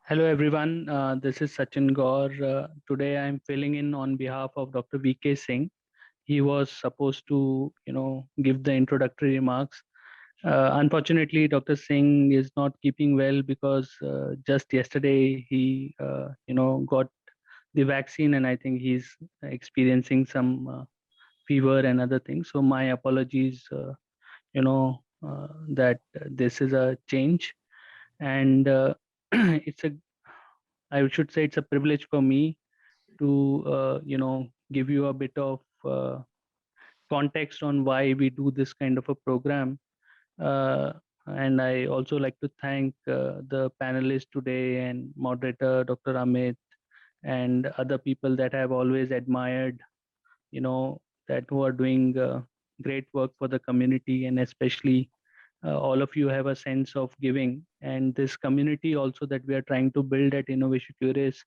Hello, everyone. This is Sachin Gaur. Today, I'm filling in on behalf of Dr. VK Singh. He was supposed to, give the introductory remarks. Unfortunately, Dr. Singh is not keeping well because just yesterday he, got the vaccine, and I think he's experiencing some fever and other things. So my apologies. That this is a change, and it's a I should say it's a privilege for me to give you a bit of context on why we do this kind of a program. Uh, and I also like to thank the panelists today and moderator Dr. Amit and other people that I have always admired, you know, that who are doing great work for the community, and especially all of you have a sense of giving. And this community also that we are trying to build at Innovation Curious,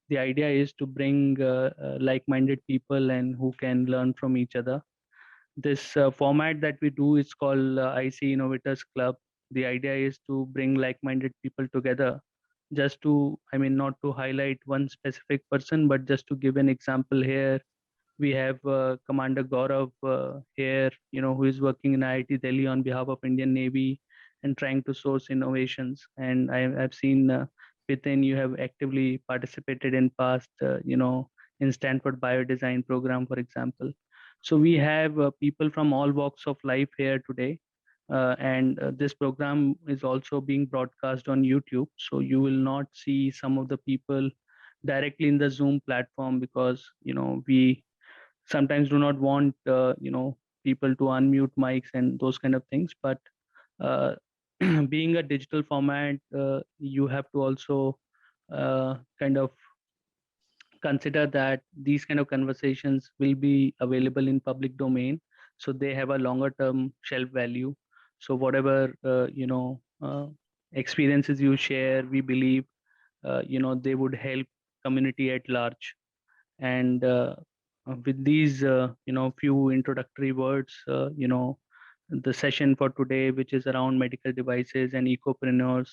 the idea is to bring like-minded people and who can learn from each other. This format that we do is called IC Innovators Club. The idea is to bring like-minded people together, just to, I mean, not to highlight one specific person, but just to give an example. Here we have Commander Gaurav here, who is working in IIT Delhi on behalf of Indian Navy and trying to source innovations. And I've seen Pitin, you have actively participated in past, in Stanford Biodesign program, for example. So we have people from all walks of life here today. And this program is also being broadcast on YouTube. So you will not see some of the people directly in the Zoom platform because, we sometimes do not want people to unmute mics and those kind of things, but uh, being a digital format, you have to also kind of consider that these kind of conversations will be available in public domain, so they have a longer term shelf value. So whatever experiences you share, we believe they would help community at large. And with these few introductory words, the session for today, which is around medical devices and ecopreneurs,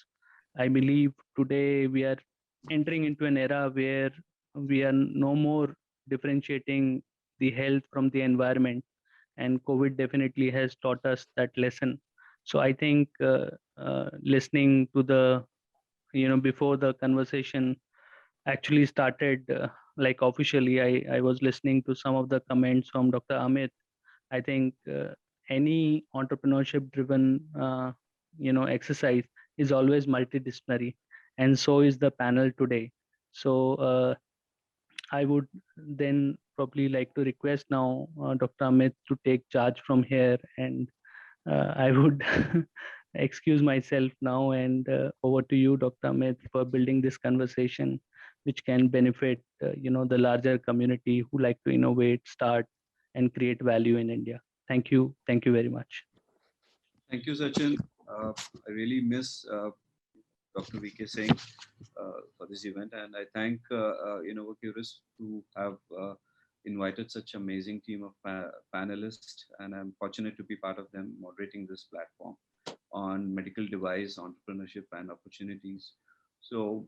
I believe today we are entering into an era where we are no more differentiating the health from the environment, and COVID definitely has taught us that lesson. So I think listening to the before the conversation actually started, like officially, I was listening to some of the comments from Dr. Amit. I think any entrepreneurship driven exercise is always multidisciplinary, and so is the panel today. So I would then probably like to request now Dr. Amit to take charge from here, and I would excuse myself now, and over to you, Dr. Amit, for building this conversation, which can benefit, the larger community who like to innovate, start, and create value in India. Thank you. Thank you very much. Thank you, Sachin. I really miss Dr. VK Singh for this event, and I thank Innovacurus to have invited such amazing team of panelists, and I'm fortunate to be part of them moderating this platform on medical device entrepreneurship and opportunities. So,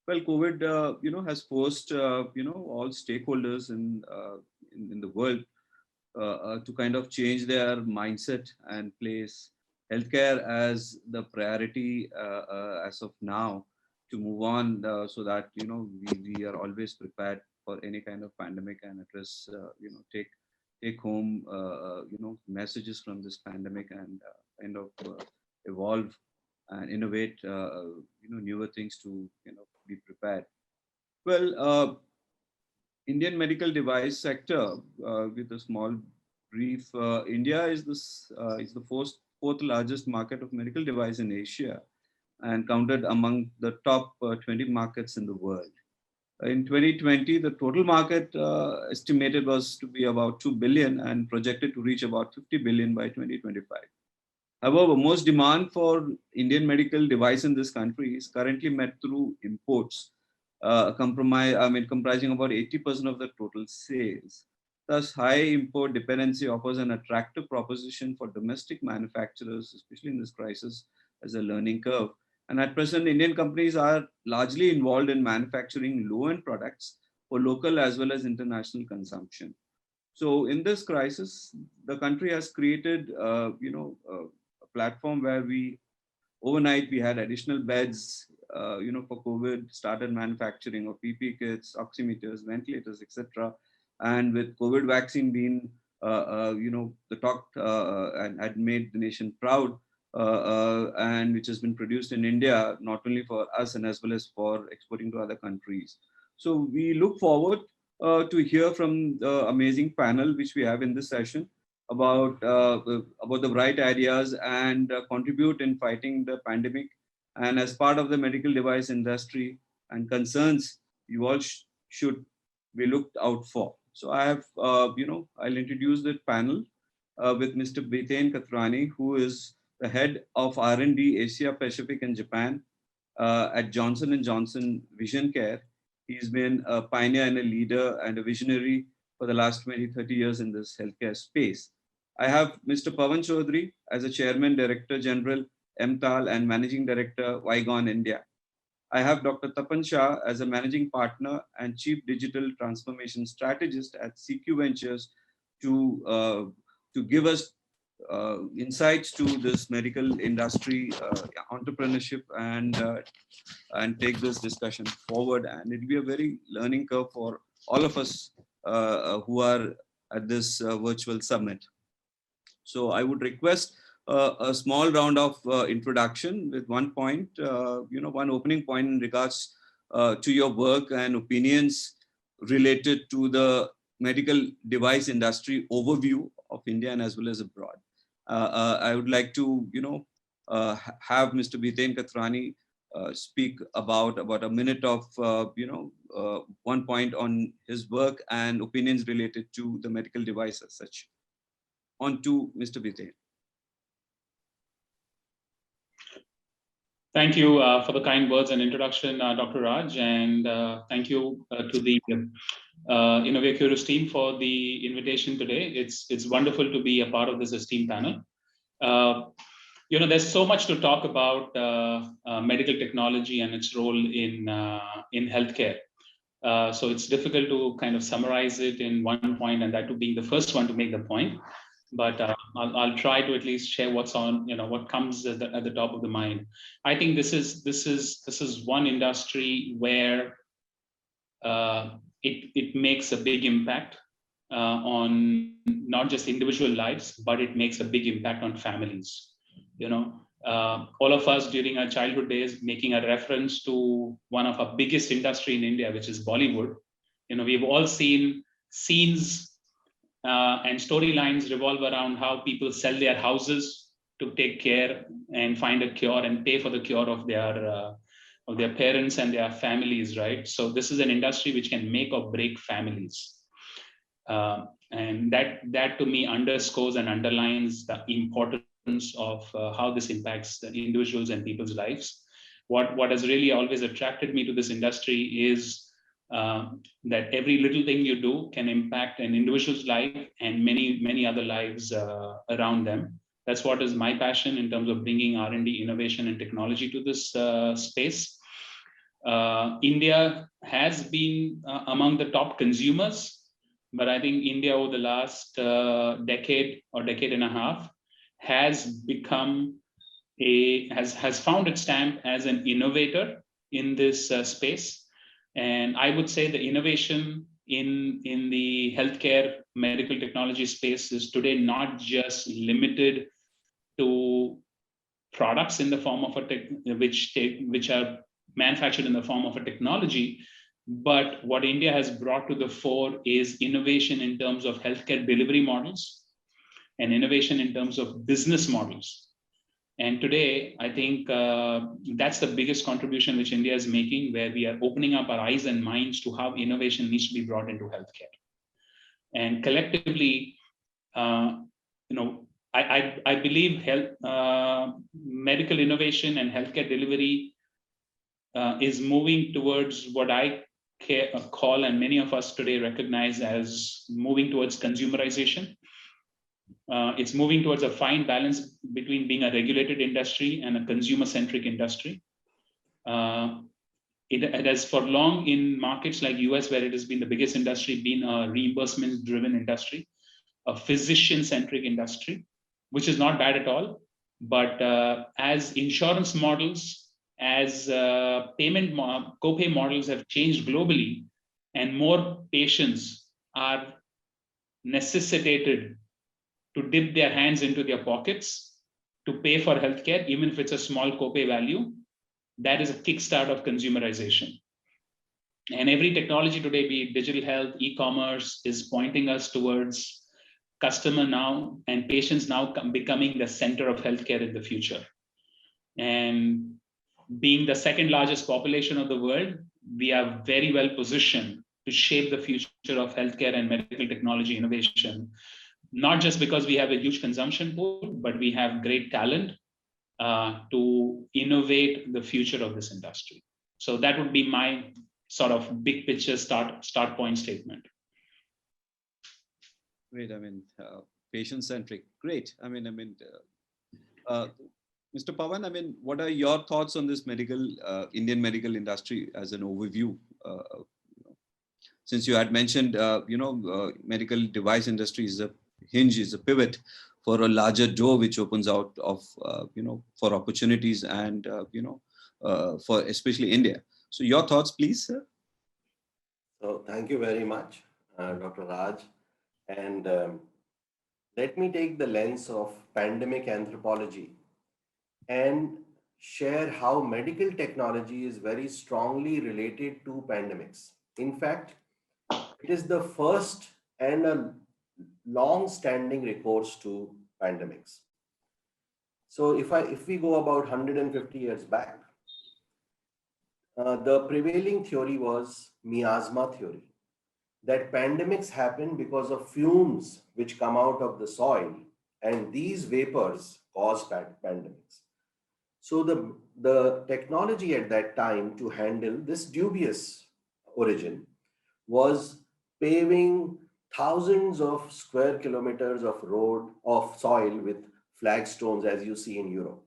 COVID, has forced all stakeholders in the world to kind of change their mindset and place healthcare as the priority as of now to move on, so that we are always prepared for any kind of pandemic and address take home messages from this pandemic and kind of evolve and innovate newer things to be prepared. Well, Indian medical device sector, with a small brief, India is the fourth largest market of medical device in Asia and counted among the top 20 markets in the world. In 2020, the total market estimated was to be about 2 billion and projected to reach about 50 billion by 2025. However, most demand for Indian medical device in this country is currently met through imports, comprising about 80% of the total sales. Thus, high import dependency offers an attractive proposition for domestic manufacturers, especially in this crisis, as a learning curve. And at present, Indian companies are largely involved in manufacturing low-end products for local as well as international consumption. So in this crisis, the country has created, a platform where overnight we had additional beds, for COVID, started manufacturing of PP kits, oximeters, ventilators, etc. And with COVID vaccine being, the talk and had made the nation proud, and which has been produced in India, not only for us and as well as for exporting to other countries. So we look forward to hear from the amazing panel which we have in this session about the bright ideas and contribute in fighting the pandemic. And as part of the medical device industry and concerns, you all should be looked out for. So I have, I'll introduce the panel with Mr. Biten Katrani, who is the head of R&D Asia Pacific and Japan at Johnson & Johnson Vision Care. He's been a pioneer and a leader and a visionary for the last 20, 30 years in this healthcare space. I have Mr. Pawan Chaudhary as a Chairman, Director General, MTAL, and Managing Director, Vigon India. I have Dr. Tapan Shah as a Managing Partner and Chief Digital Transformation Strategist at CQ Ventures to give us insights to this medical industry entrepreneurship and take this discussion forward. And it'll be a very learning curve for all of us who are at this virtual summit. So I would request a small round of introduction with one point, one opening point in regards to your work and opinions related to the medical device industry overview of India and as well as abroad. I would like to, have Mr. Biten Katrani speak about a minute of, one point on his work and opinions related to the medical device as such. On to Mr. Biten. Thank you for the kind words and introduction, Dr. Raj, and thank you to the Innovate Curious team for the invitation today. It's wonderful to be a part of this esteemed panel. There's so much to talk about medical technology and its role in healthcare. So it's difficult to kind of summarize it in one point, and that to being the first one to make the point. But I'll try to at least share what's on, what comes at the top of the mind. I think this is one industry where it makes a big impact on not just individual lives, but it makes a big impact on families. All of us during our childhood days, making a reference to one of our biggest industry in India, which is Bollywood. We've all seen scenes and storylines revolve around how people sell their houses to take care and find a cure and pay for the cure of their parents and their families, right? So this is an industry which can make or break families. And that to me underscores and underlines the importance of how this impacts the individuals and people's lives. What has really always attracted me to this industry is that every little thing you do can impact an individual's life and many, many other lives around them. That's what is my passion in terms of bringing R&D, innovation, and technology to this space. India has been among the top consumers, but I think India over the last decade or decade and a half has become has found its stamp as an innovator in this space. And I would say the innovation in the healthcare medical technology space is today not just limited to products in the form of which are manufactured in the form of a technology, but what India has brought to the fore is innovation in terms of healthcare delivery models and innovation in terms of business models. And today, I think that's the biggest contribution which India is making, where we are opening up our eyes and minds to how innovation needs to be brought into healthcare. And collectively, I believe medical innovation and healthcare delivery is moving towards what I call, and many of us today recognize as moving towards consumerization. It's moving towards a fine balance between being a regulated industry and a consumer-centric industry. It has for long in markets like US, where it has been the biggest industry, been a reimbursement-driven industry, a physician-centric industry, which is not bad at all. But as insurance models, as payment copay models have changed globally, and more patients are necessitated to dip their hands into their pockets to pay for healthcare, even if it's a small copay value, that is a kickstart of consumerization. And every technology today, be it digital health, e-commerce, is pointing us towards customer now and patients now becoming the center of healthcare in the future. And being the second largest population of the world, we are very well positioned to shape the future of healthcare and medical technology innovation, not just because we have a huge consumption pool, but we have great talent to innovate the future of this industry. So that would be my sort of big picture start point statement. Great. I mean, patient-centric. Great. I mean, Mr. Pawan, I mean, what are your thoughts on this Indian medical industry as an overview? Since you had mentioned, medical device industry is a hinge, is a pivot for a larger door which opens out of, for opportunities and, for especially India. So your thoughts, please, sir. So thank you very much, Dr. Raj. And let me take the lens of pandemic anthropology and share how medical technology is very strongly related to pandemics. In fact, it is the first and a long-standing recourse to pandemics. So if we go about 150 years back, the prevailing theory was miasma theory, that pandemics happen because of fumes which come out of the soil, and these vapors cause pandemics. So the technology at that time to handle this dubious origin was paving thousands of square kilometers of road, of soil with flagstones, as you see in Europe.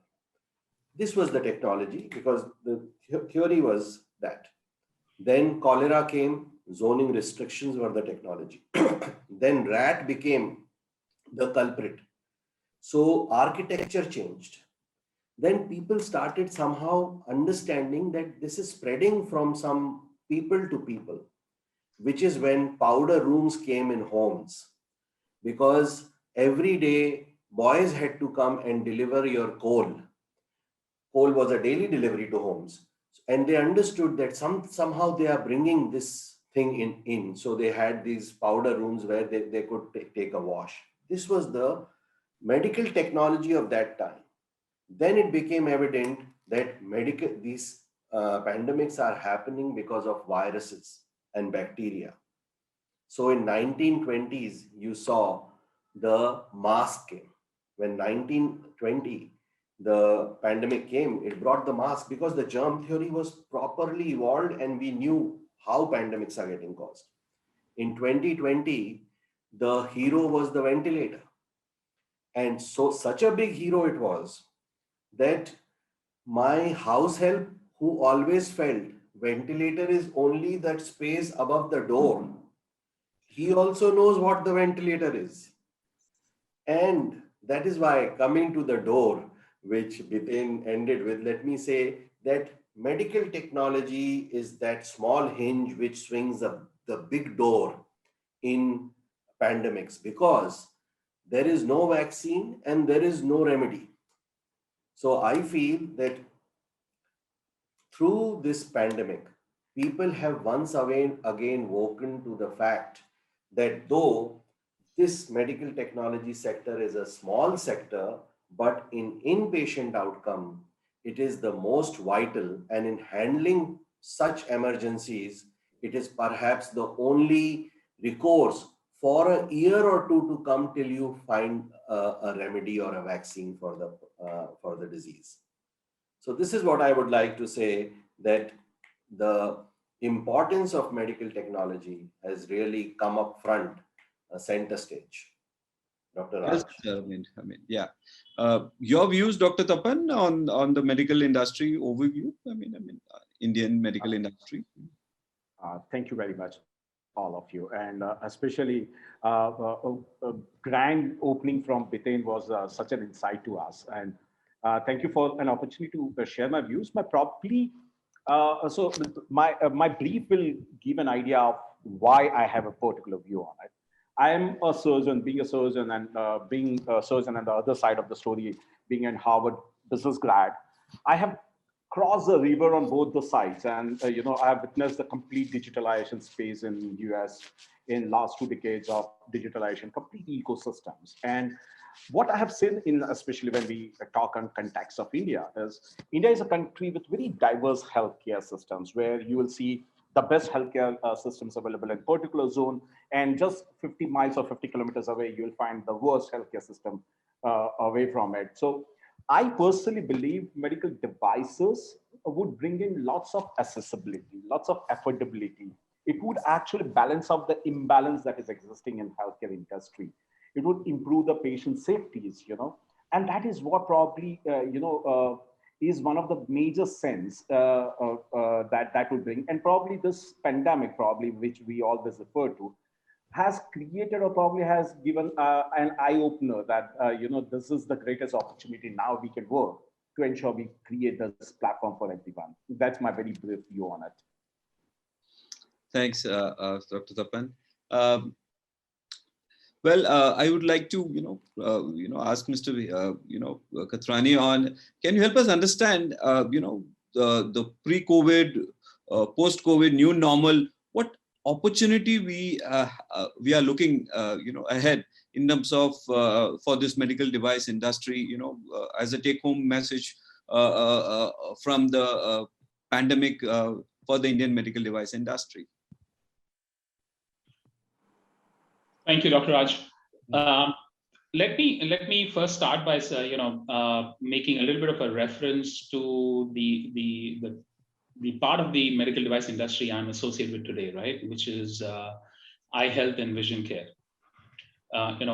This was the technology because the theory was that. Then cholera came, zoning restrictions were the technology. Then rat became the culprit. So architecture changed. Then people started somehow understanding that this is spreading from some people to people, which is when powder rooms came in homes, because every day boys had to come and deliver your coal. Coal was a daily delivery to homes. And they understood that somehow they are bringing this thing in. So they had these powder rooms where they could take a wash. This was the medical technology of that time. Then it became evident that these pandemics are happening because of viruses and bacteria. So in 1920s, you saw the mask came. When 1920, the pandemic came, it brought the mask because the germ theory was properly evolved and we knew how pandemics are getting caused. In 2020, the hero was the ventilator. And so such a big hero it was that my house help, who always felt ventilator is only that space above the door, he also knows what the ventilator is. And that is why, coming to the door, which Bipin ended with, let me say that medical technology is that small hinge which swings the big door in pandemics, because there is no vaccine and there is no remedy. So I feel that through this pandemic, people have once again woken to the fact that though this medical technology sector is a small sector, but in inpatient outcome, it is the most vital, and in handling such emergencies, it is perhaps the only recourse for a year or two to come till you find a remedy or a vaccine for the disease. So this is what I would like to say, that the importance of medical technology has really come up front, center stage. Dr. Yes, Raj. sir. Yeah. Your views, Dr. Tapan, on the medical industry overview. Indian medical industry. Thank you very much, all of you. And especially a grand opening from Biten was such an insight to us. And thank you for an opportunity to share my views. My brief will give an idea of why I have a particular view on it. I am a surgeon, being a surgeon and being a surgeon, and the other side of the story, being an Harvard business grad, I have crossed the river on both the sides, and I have witnessed the complete digitalization space in US in last 2 decades of digitalization, complete ecosystems. And what I have seen in, especially when we talk on context of India, is a country with very diverse healthcare systems, where you will see the best healthcare systems available in particular zone, and just 50 miles or 50 kilometers away, you will find the worst healthcare system away from it. So I personally believe medical devices would bring in lots of accessibility, lots of affordability. It would actually balance out the imbalance that is existing in healthcare industry. It would improve the patient safeties, and that is what probably, is one of the major sense that would bring. And probably this pandemic, probably, which we always refer to, has created or probably has given an eye-opener that, this is the greatest opportunity now we can work to ensure we create this platform for everyone. That's my very brief view on it. Thanks, Dr. Tapan. I would like to, ask Mr. Kathrani on, can you help us understand, the pre-COVID, post-COVID new normal, what opportunity we are looking, ahead in terms of for this medical device industry, as a take-home message from the pandemic for the Indian medical device industry. Thank you, Dr. Raj. Let me first start by making a little bit of a reference to the part of the medical device industry I'm associated with today, right? Which is eye health and vision care. There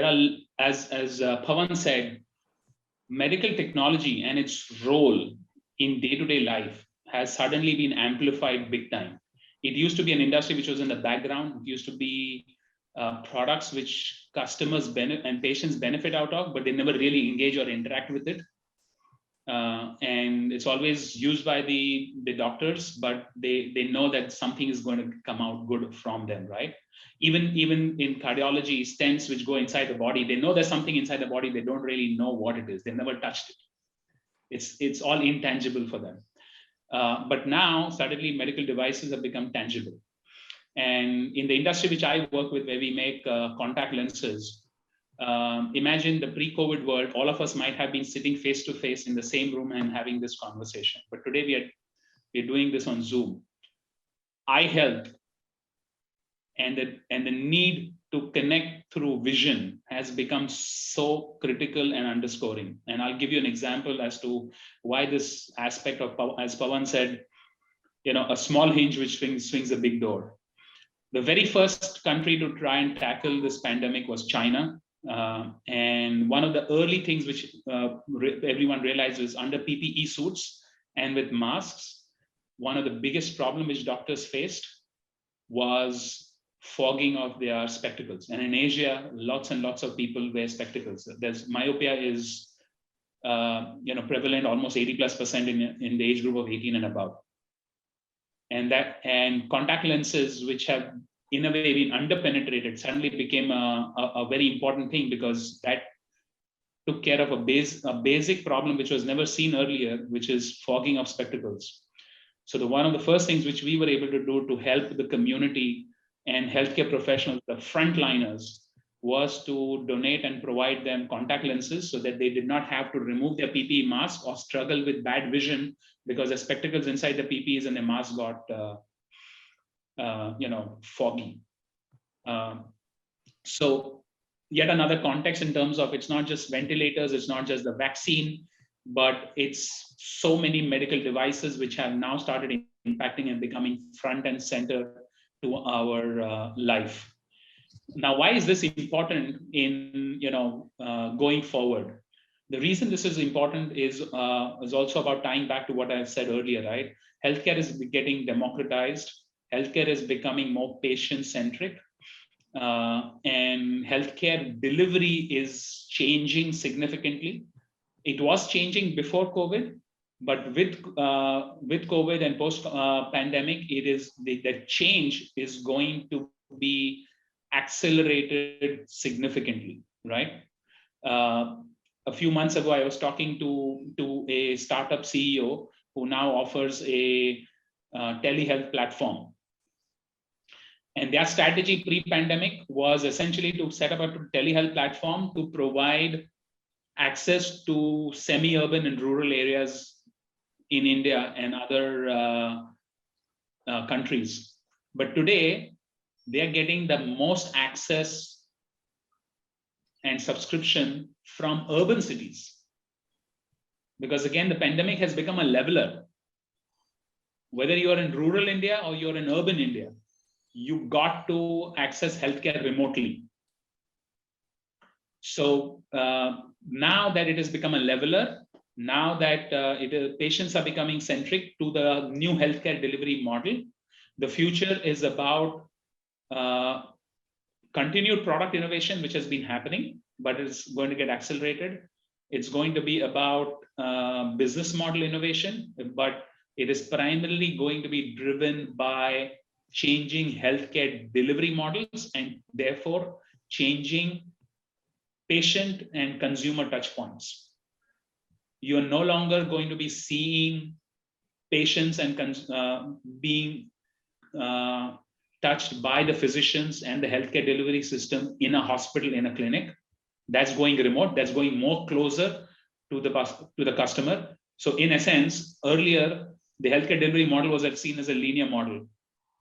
are, as Pawan said, medical technology and its role in day-to-day life has suddenly been amplified big time. It used to be an industry which was in the background. It used to be products which customers and patients benefit out of, but they never really engage or interact with it. And it's always used by the doctors, but they know that something is going to come out good from them, right? Even in cardiology, stents which go inside the body, they know there's something inside the body. They don't really know what it is. They never touched it. It's all intangible for them. But now, suddenly, medical devices have become tangible. And in the industry which I work with, where we make contact lenses, imagine the pre-COVID world, all of us might have been sitting face-to-face in the same room and having this conversation. But today, we're doing this on Zoom. Eye health and the need to connect through vision has become so critical and underscoring. And I'll give you an example as to why this aspect of, as Pawan said, a small hinge which swings a big door. The very first country to try and tackle this pandemic was China. And one of the early things which everyone realized is under PPE suits and with masks, one of the biggest problems which doctors faced was fogging of their spectacles. And in Asia, lots and lots of people wear spectacles. There's myopia is prevalent almost 80+% in the age group of 18 and above. And contact lenses, which have in a way been underpenetrated, suddenly became a very important thing, because that took care of a basic problem which was never seen earlier, which is fogging of spectacles. So one of the first things which we were able to do to help the community and healthcare professionals, the frontliners, was to donate and provide them contact lenses so that they did not have to remove their PPE mask or struggle with bad vision because the spectacles inside the PPEs and the mask got foggy. So yet another context in terms of, it's not just ventilators, it's not just the vaccine, but it's so many medical devices which have now started impacting and becoming front and center to our life. Now, why is this important in going forward? The reason this is important is also about tying back to what I said earlier, right? Healthcare is getting democratized. Healthcare is becoming more patient-centric. And healthcare delivery is changing significantly. It was changing before COVID, but with COVID and post pandemic, it is the change is going to be accelerated significantly, right? A few months ago, I was talking to a startup CEO who now offers a telehealth platform. And their strategy pre-pandemic was essentially to set up a telehealth platform to provide access to semi-urban and rural areas in India and other countries. But today, they are getting the most access and subscription from urban cities. Because again, the pandemic has become a leveler. Whether you're in rural India or you're in urban India, you got to access healthcare remotely. So now that it has become a leveler, now that patients are becoming centric to the new healthcare delivery model, the future is about continued product innovation, which has been happening, but it's going to get accelerated. It's going to be about business model innovation, but it is primarily going to be driven by changing healthcare delivery models and therefore changing patient and consumer touch points. You are no longer going to be seeing patients and being touched by the physicians and the healthcare delivery system in a hospital, in a clinic. That's going remote. That's going more closer to the customer. So in essence, earlier, the healthcare delivery model was seen as a linear model.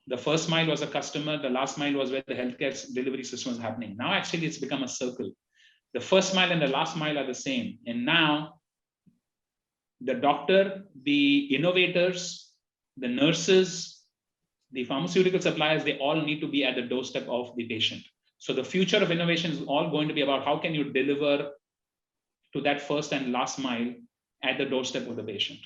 The first mile was a customer. The last mile was where the healthcare delivery system was happening. Now, actually, it's become a circle. The first mile and the last mile are the same. And now, the doctor, the innovators, the nurses, the pharmaceutical suppliers, they all need to be at the doorstep of the patient. So the future of innovation is all going to be about how can you deliver to that first and last mile at the doorstep of the patient.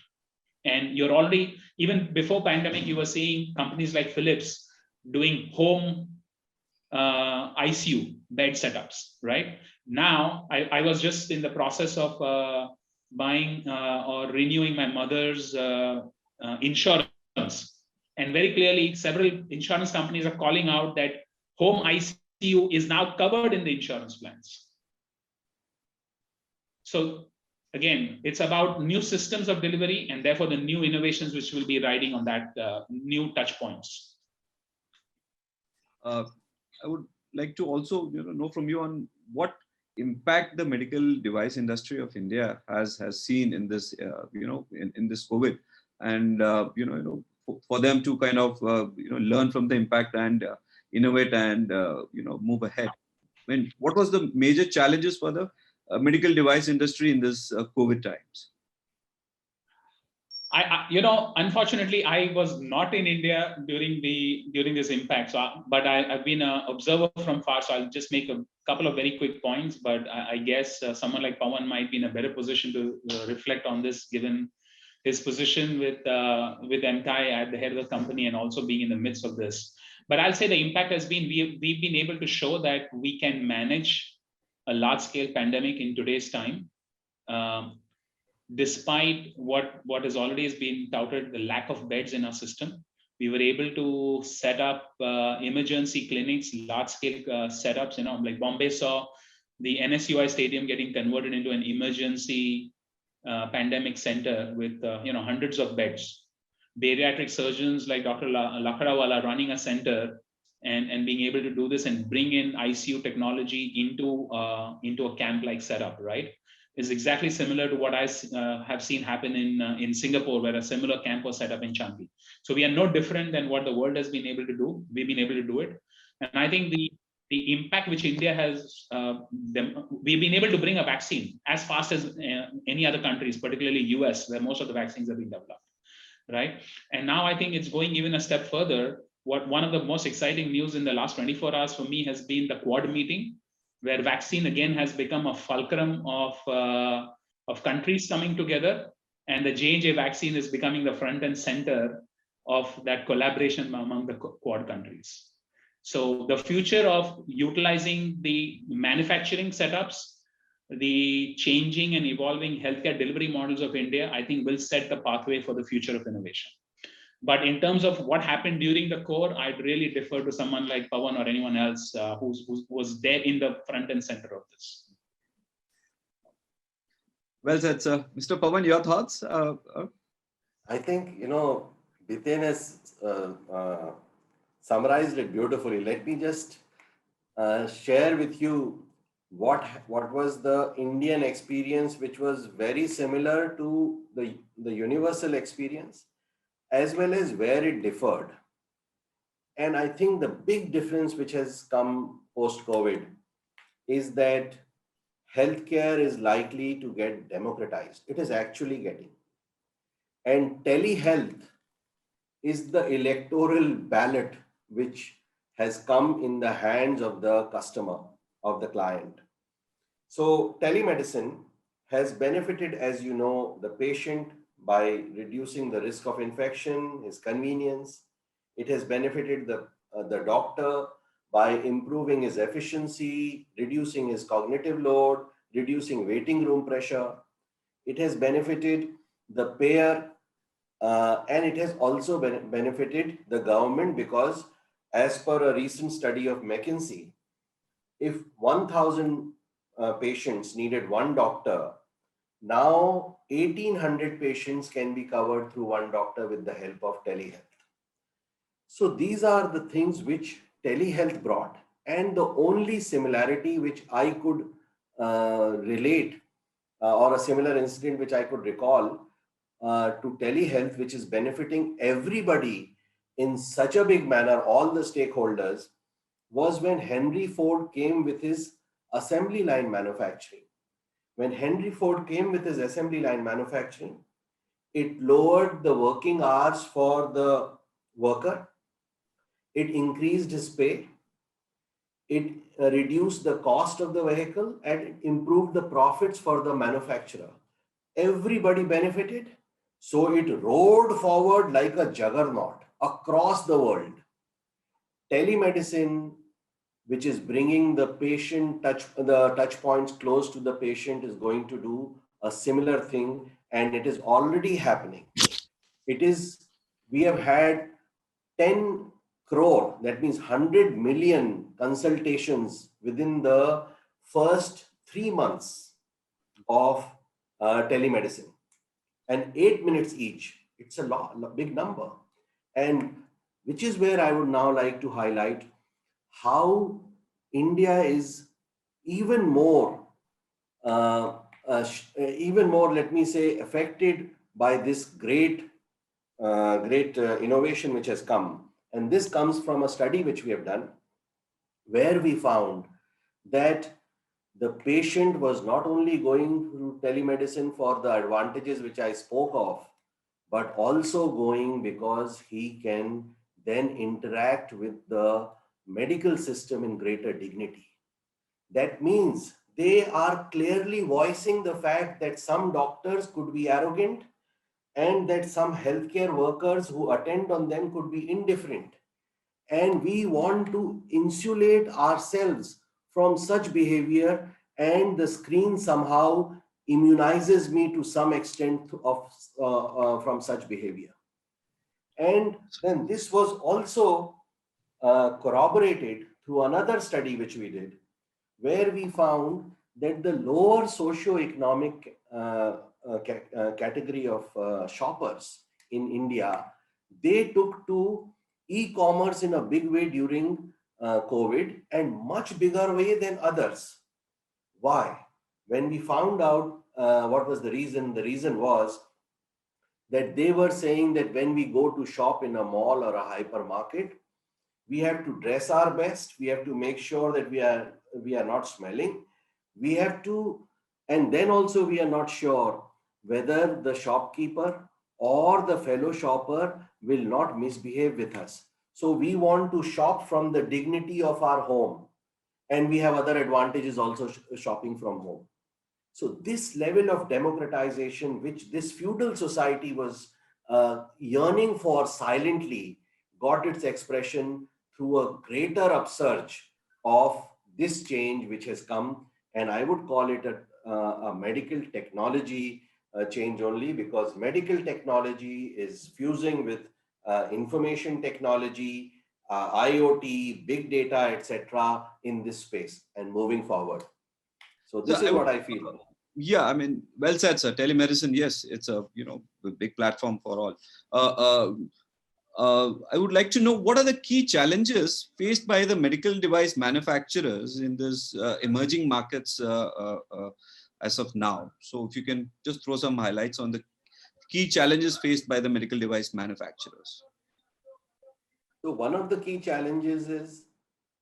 And you're already, even before pandemic, you were seeing companies like Philips doing home ICU bed setups, right? Now, I was just in the process of buying or renewing my mother's insurance. And very clearly, several insurance companies are calling out that home ICU is now covered in the insurance plans. So again, it's about new systems of delivery and therefore the new innovations which will be riding on that new touch points. I would like to also know from you on what impact the medical device industry of India has seen in this in this COVID, and for them to kind of learn from the impact and innovate and move ahead. I mean, what was the major challenges for the medical device industry in this COVID times? Unfortunately, I was not in India during this impact. So, but I've been an observer from far. So I'll just make a couple of very quick points. But I guess someone like Pawan might be in a better position to reflect on this, given his position with MTI at the head of the company and also being in the midst of this. But I'll say the impact has been we've been able to show that we can manage a large-scale pandemic in today's time. Despite what has already been touted, the lack of beds in our system, we were able to set up emergency clinics, large-scale setups. Like Bombay saw the NSUI stadium getting converted into an emergency pandemic center with hundreds of beds. Bariatric surgeons like Dr. Lakadawala running a center and being able to do this and bring in ICU technology into a camp-like setup, right? Is exactly similar to what I have seen happen in Singapore, where a similar camp was set up in Changi. So we are no different than what the world has been able to do. We've been able to do it. And I think the impact which India has, we've been able to bring a vaccine as fast as any other countries, particularly US, where most of the vaccines have been developed, right? And now I think it's going even a step further. one of the most exciting news in the last 24 hours for me has been the Quad meeting, where vaccine again has become a fulcrum of countries coming together, and the J&J vaccine is becoming the front and center of that collaboration among the Quad countries. So the future of utilizing the manufacturing setups, the changing and evolving healthcare delivery models of India, I think will set the pathway for the future of innovation. But in terms of what happened during the core, I'd really defer to someone like Pawan or anyone else who was there in the front and center of this. Well said, sir. Mr. Pawan, your thoughts? I think, Biten has summarized it beautifully. Let me just share with you what was the Indian experience, which was very similar to the universal experience, as well as where it differed. And I think the big difference which has come post-COVID is that healthcare is likely to get democratized. It is actually getting. And telehealth is the electoral ballot which has come in the hands of the customer, of the client. So telemedicine has benefited, as you know, the patient by reducing the risk of infection, his convenience. It has benefited the doctor by improving his efficiency, reducing his cognitive load, reducing waiting room pressure. It has benefited the payer, and it has also benefited the government, because as per a recent study of McKinsey, if 1,000 patients needed one doctor, now 1,800 patients can be covered through one doctor with the help of telehealth. So these are the things which telehealth brought. And the only similarity which I could relate, or a similar incident which I could recall to telehealth, which is benefiting everybody in such a big manner, all the stakeholders, was when Henry Ford came with his assembly line manufacturing. When Henry Ford came with his assembly line manufacturing, it lowered the working hours for the worker, it increased his pay, it reduced the cost of the vehicle, and it improved the profits for the manufacturer. Everybody benefited. So it roared forward like a juggernaut across the world. Telemedicine, which is bringing the touch points close to the patient, is going to do a similar thing, and it is already happening. We have had 10 crore, that means 100 million consultations within the first 3 months of telemedicine, and 8 minutes each. It's a big number. And which is where I would now like to highlight how India is even more, let me say, affected by this great innovation which has come. And this comes from a study which we have done, where we found that the patient was not only going through telemedicine for the advantages which I spoke of, but also going because he can then interact with the medical system in greater dignity. That means they are clearly voicing the fact that some doctors could be arrogant, and that some healthcare workers who attend on them could be indifferent. And we want to insulate ourselves from such behavior, and the screen somehow immunizes me to some extent from such behavior. And then this was also corroborated through another study which we did, where we found that the lower socioeconomic category of shoppers in India, they took to e-commerce in a big way during COVID, and much bigger way than others. Why? When we found out what was the reason was that they were saying that when we go to shop in a mall or a hypermarket, we have to dress our best. We have to make sure that we are not smelling. We have to, and then also we are not sure whether the shopkeeper or the fellow shopper will not misbehave with us. So we want to shop from the dignity of our home, and we have other advantages also shopping from home. So this level of democratization, which this feudal society was yearning for silently, got its expression through a greater upsurge of this change which has come. And I would call it a medical technology change only, because medical technology is fusing with information technology, IoT, big data, etc. in this space and moving forward. So this So is what I feel. Yeah, I mean, well said, sir. Telemedicine, yes, it's a a big platform for all. I would like to know, what are the key challenges faced by the medical device manufacturers in this emerging markets as of now. So if you can just throw some highlights on the key challenges faced by the medical device manufacturers. So one of the key challenges is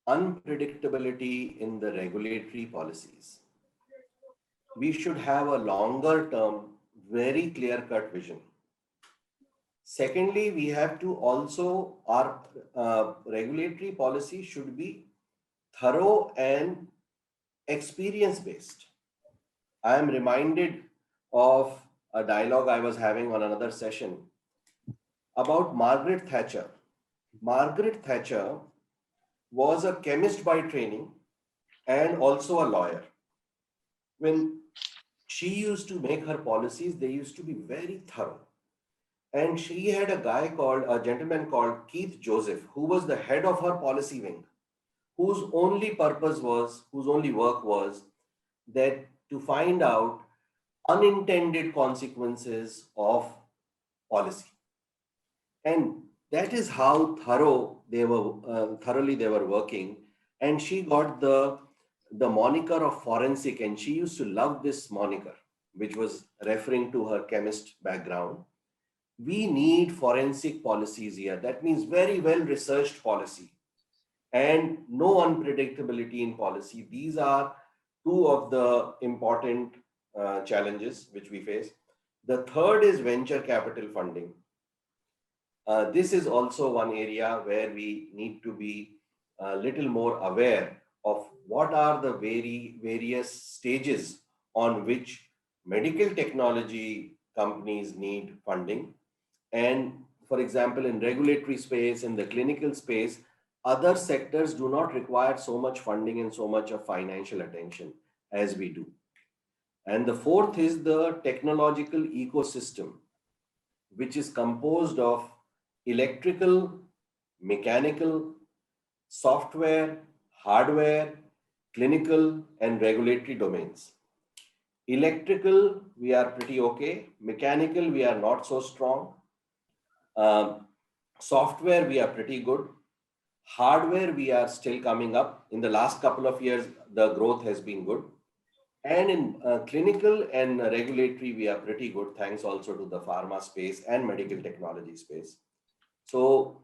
unpredictability in the regulatory policies. We should have a longer term, very clear cut vision. Secondly, we have to also, our regulatory policy should be thorough and experience based. I am reminded of a dialogue I was having on another session about Margaret Thatcher. Margaret Thatcher was a chemist by training and also a lawyer. When she used to make her policies, they used to be very thorough. And she had a gentleman called Keith Joseph, who was the head of her policy wing, whose only work was that to find out unintended consequences of policy. And that is how thoroughly they were working. And she got the moniker of forensic, and she used to love this moniker, which was referring to her chemist background. We need forensic policies here. That means very well researched policy and no unpredictability in policy. These are two of the important challenges which we face. The third is venture capital funding. This is also one area where we need to be a little more aware of what are the various stages on which medical technology companies need funding. And for example, in regulatory space, in the clinical space, other sectors do not require so much funding and so much of financial attention as we do. And the fourth is the technological ecosystem, which is composed of electrical, mechanical, software, hardware, clinical, and regulatory domains. Electrical, we are pretty okay. Mechanical, we are not so strong. Software, we are pretty good. Hardware, we are still coming up. In the last couple of years, the growth has been good. And in clinical and regulatory, we are pretty good, thanks also to the pharma space and medical technology space. So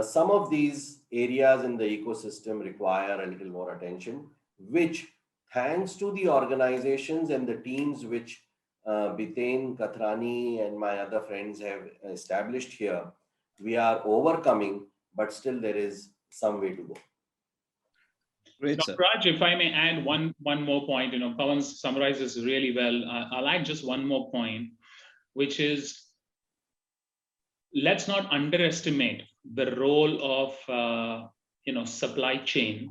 some of these areas in the ecosystem require a little more attention, which thanks to the organizations and the teams which Biten, Kathrani, and my other friends have established here, we are overcoming, but still there is some way to go. Great, sir. Dr. Raj, if I may add one more point, Pawan summarizes really well. I'll add just one more point, which is, let's not underestimate the role of supply chain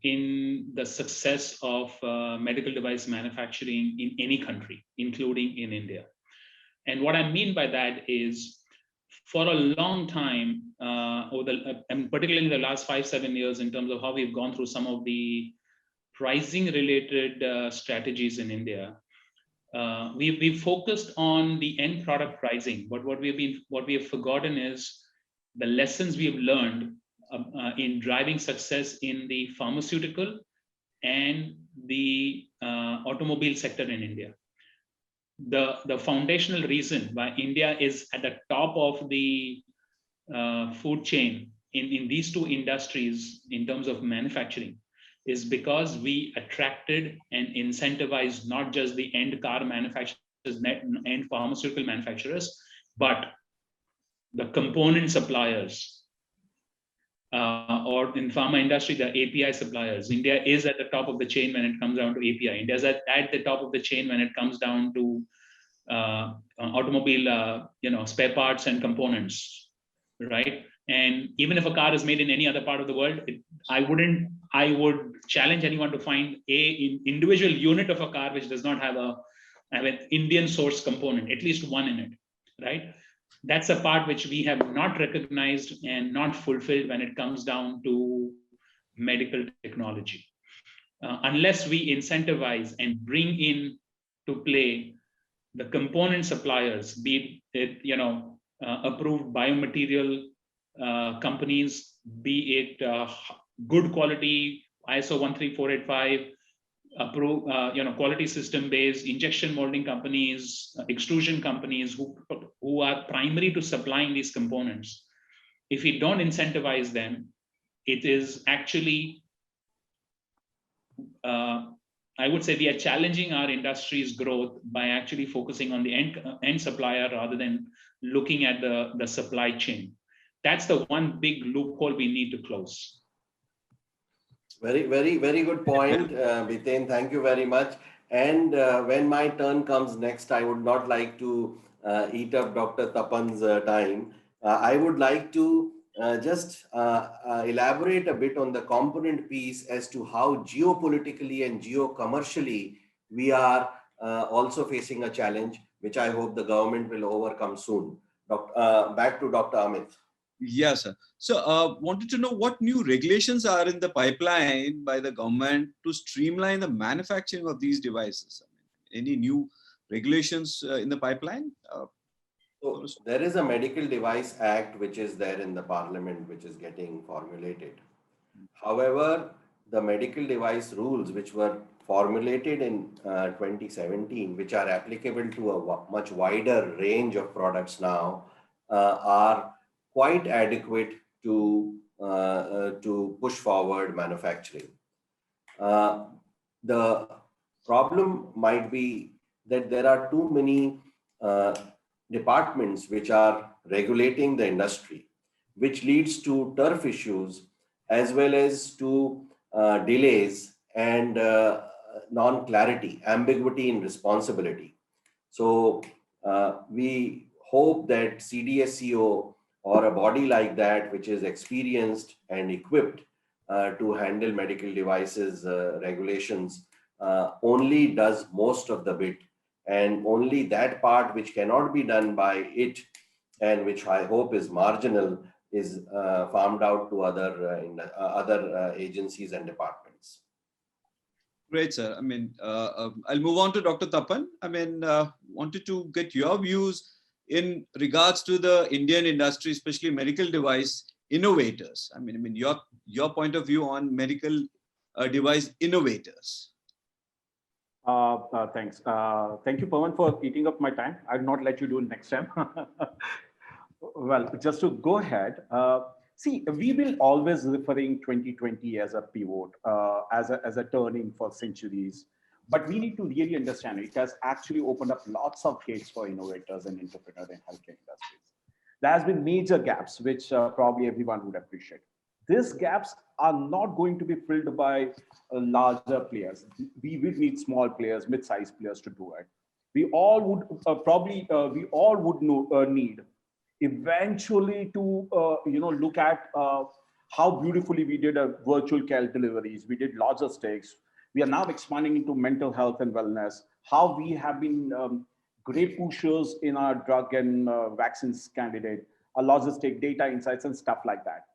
in the success of medical device manufacturing in any country, including in India. And what I mean by that is, for a long time, and particularly in the last 5-7 years, in terms of how we've gone through some of the pricing related strategies in India, we've focused on the end product pricing, but what we have forgotten is the lessons we have learned in driving success in the pharmaceutical and the automobile sector in India. The foundational reason why India is at the top of the food chain in these two industries in terms of manufacturing is because we attracted and incentivized not just the end car manufacturers, end pharmaceutical manufacturers, but the component suppliers, or in pharma industry, the API suppliers. India is at the top of the chain when it comes down to API. India is at the top of the chain when it comes down to automobile, spare parts and components, right? And even if a car is made in any other part of the world, I would challenge anyone to find an individual unit of a car which does not have an Indian source component, at least one in it, right? That's a part which we have not recognized and not fulfilled when it comes down to medical technology. Unless we incentivize and bring in to play the component suppliers, be it approved biomaterial companies, be it good quality ISO 13485 approved, quality system based injection molding companies, extrusion companies who are primary to supplying these components. If we don't incentivize them, it is actually, I would say, we are challenging our industry's growth by actually focusing on the end supplier rather than looking at the supply chain. That's the one big loophole we need to close. Very, very, very good point, Biten. Thank you very much. And when my turn comes next, I would not like to eat up Dr. Tapan's time. I would like to just elaborate a bit on the component piece as to how geopolitically and geo-commercially we are also facing a challenge, which I hope the government will overcome soon. Back to Dr. Amit. Yes, sir. So wanted to know what new regulations are in the pipeline by the government to streamline the manufacturing of these devices. Any new regulations in the pipeline? So there is a Medical Device Act which is there in the Parliament, which is getting formulated. However, the medical device rules which were formulated in 2017, which are applicable to a much wider range of products now, are quite adequate to push forward manufacturing. The problem might be that there are too many departments which are regulating the industry, which leads to turf issues as well as to delays and non-clarity, ambiguity in responsibility. So we hope that CDSCO or a body like that, which is experienced and equipped to handle medical devices regulations, only does most of the bit, and only that part which cannot be done by it, and which I hope is marginal, is farmed out to other agencies and departments. Great, sir. I mean, I'll move on to Dr. Tapan. I mean, wanted to get your views in regards to the Indian industry, especially medical device innovators. I mean, your point of view on medical device innovators. Thanks. Thank you, Pawan, for eating up my time. I'll not let you do it next time. Well, just to go ahead, see, we will always referring 2020 as a pivot, as a turning for centuries. But we need to really understand it has actually opened up lots of gates for innovators and entrepreneurs in healthcare industries. There has been major gaps, which probably everyone would appreciate. These gaps are not going to be filled by larger players. We will need small players, mid-sized players to do it. We all would need eventually to look at how beautifully we did virtual care deliveries. We did logistics. We are now expanding into mental health and wellness. How we have been great pushers in our drug and vaccines candidate, our logistic data insights and stuff like that.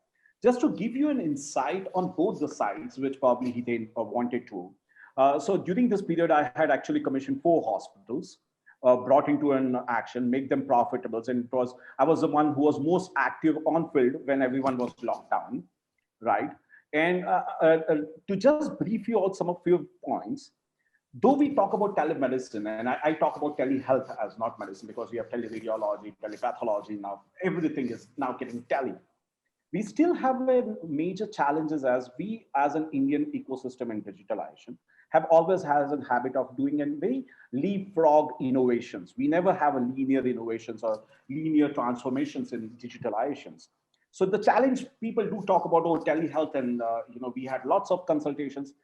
Just to give you an insight on both the sides, which probably he wanted to. So during this period, I had actually commissioned 4 hospitals, brought into an action, make them profitable. And I was the one who was most active on field when everyone was locked down, right? And to just brief you out some of your points, though we talk about telemedicine, and I talk about telehealth as not medicine, because we have teleradiology, telepathology now, everything is now getting tele. We still have a major challenges as we, as an Indian ecosystem in digitalization, have always has a habit of doing a very leapfrog innovations. We never have a linear innovations or linear transformations in digitalizations. So the challenge people do talk about, oh, telehealth, and we had lots of consultations.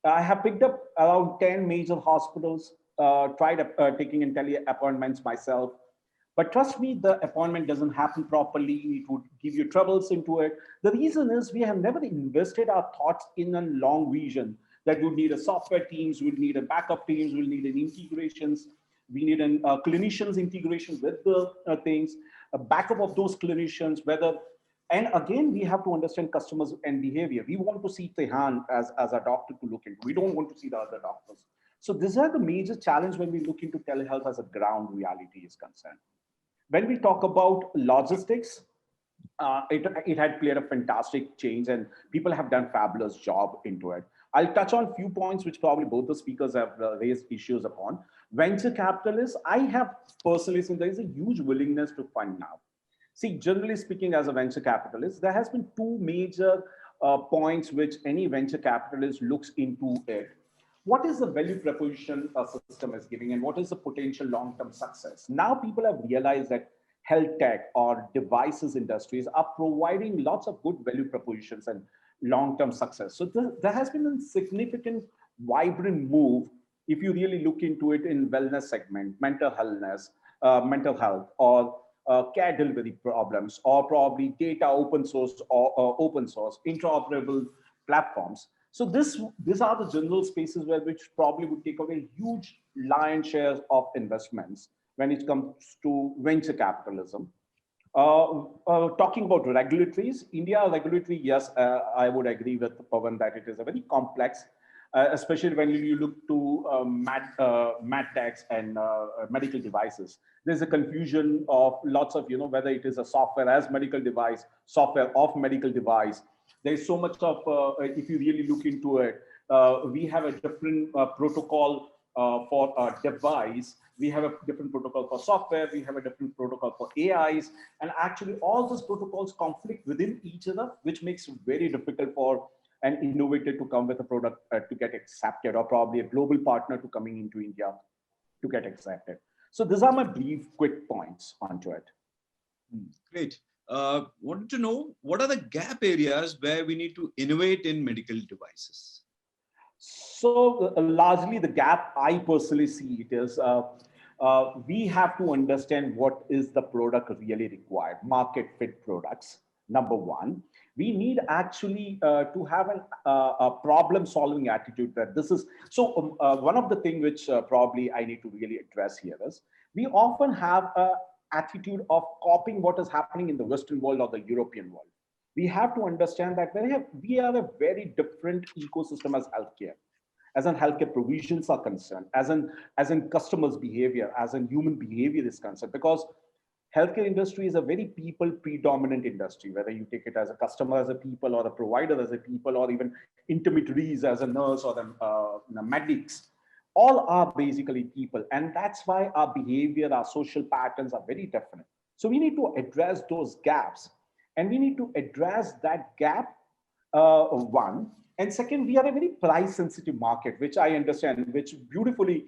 I have picked up around 10 major hospitals, tried taking in tele appointments myself. But trust me, the appointment doesn't happen properly. It would give you troubles into it. The reason is we have never invested our thoughts in a long vision that we need a software teams, we need a backup teams, we'll need an integrations, we need a clinicians integration with the things, a backup of those clinicians, whether, and again, we have to understand customers and behavior. We want to see Tehan as a doctor to look into. We don't want to see the other doctors. So these are the major challenge when we look into telehealth as a ground reality is concerned. When we talk about logistics, it had played a fantastic change and people have done fabulous job into it. I'll touch on a few points which probably both the speakers have raised issues upon. Venture capitalists, I have personally seen there is a huge willingness to fund now. See, generally speaking, as a venture capitalist, there has been two major points which any venture capitalist looks into it. What is the value proposition a system is giving and what is the potential long-term success? Now people have realized that health tech or devices industries are providing lots of good value propositions and long-term success. So there has been a significant, vibrant move if you really look into it in wellness segment, mental health, or care delivery problems, or probably data open source or open source, interoperable platforms. So these are the general spaces which probably would take away huge lion's shares of investments when it comes to venture capitalism. Talking about regulatories, India regulatory, yes, I would agree with Pawan that it is a very complex, especially when you look to MedTechs and medical devices. There's a confusion of lots of, whether it is a software as medical device, software of medical device. There's so much of, if you really look into it, we have a different protocol for a device. We have a different protocol for software. We have a different protocol for AIs. And actually all those protocols conflict within each other, which makes it very difficult for an innovator to come with a product to get accepted, or probably a global partner to coming into India to get accepted. So these are my brief, quick points onto it. Great. Wanted to know, what are the gap areas where we need to innovate in medical devices? So largely the gap I personally see it is we have to understand what is the product really required, market fit products, number one. We need actually to have a problem solving attitude that this is, so one of the things which probably I need to really address here is we often have a attitude of copying what is happening in the Western world or the European world. We have to understand that we are a very different ecosystem as healthcare. As in healthcare provisions are concerned, as in customers' behavior, as in human behavior is concerned, because healthcare industry is a very people predominant industry, whether you take it as a customer as a people or a provider as a people, or even intermediaries as a nurse or the medics, all are basically people. And that's why our behavior, our social patterns are very different. So we need to address those gaps, and we need to address that gap, one. And second, we are a very price sensitive market, which I understand, which beautifully,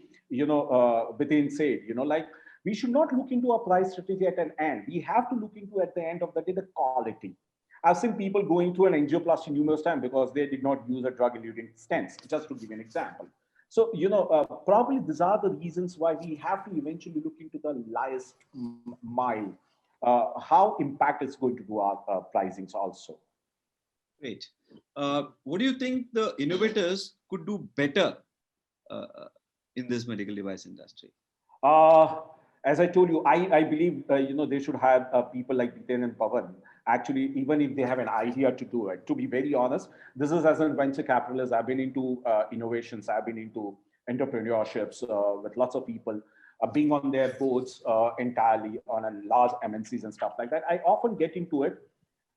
within said, like we should not look into a price strategy at an end. We have to look into at the end of the day, the quality. I've seen people going through an angioplasty numerous times because they did not use a drug-eluting stents, just to give you an example. So, probably these are the reasons why we have to eventually look into the last mile, how impact is going to do our pricings also. Great. What do you think the innovators could do better in this medical device industry? As I told you, I believe, they should have people like Biten and Pawan. Actually, even if they have an idea to do it, to be very honest, this is as a venture capitalist, I've been into innovations, I've been into entrepreneurships with lots of people, being on their boards entirely on a large MNCs and stuff like that. I often get into it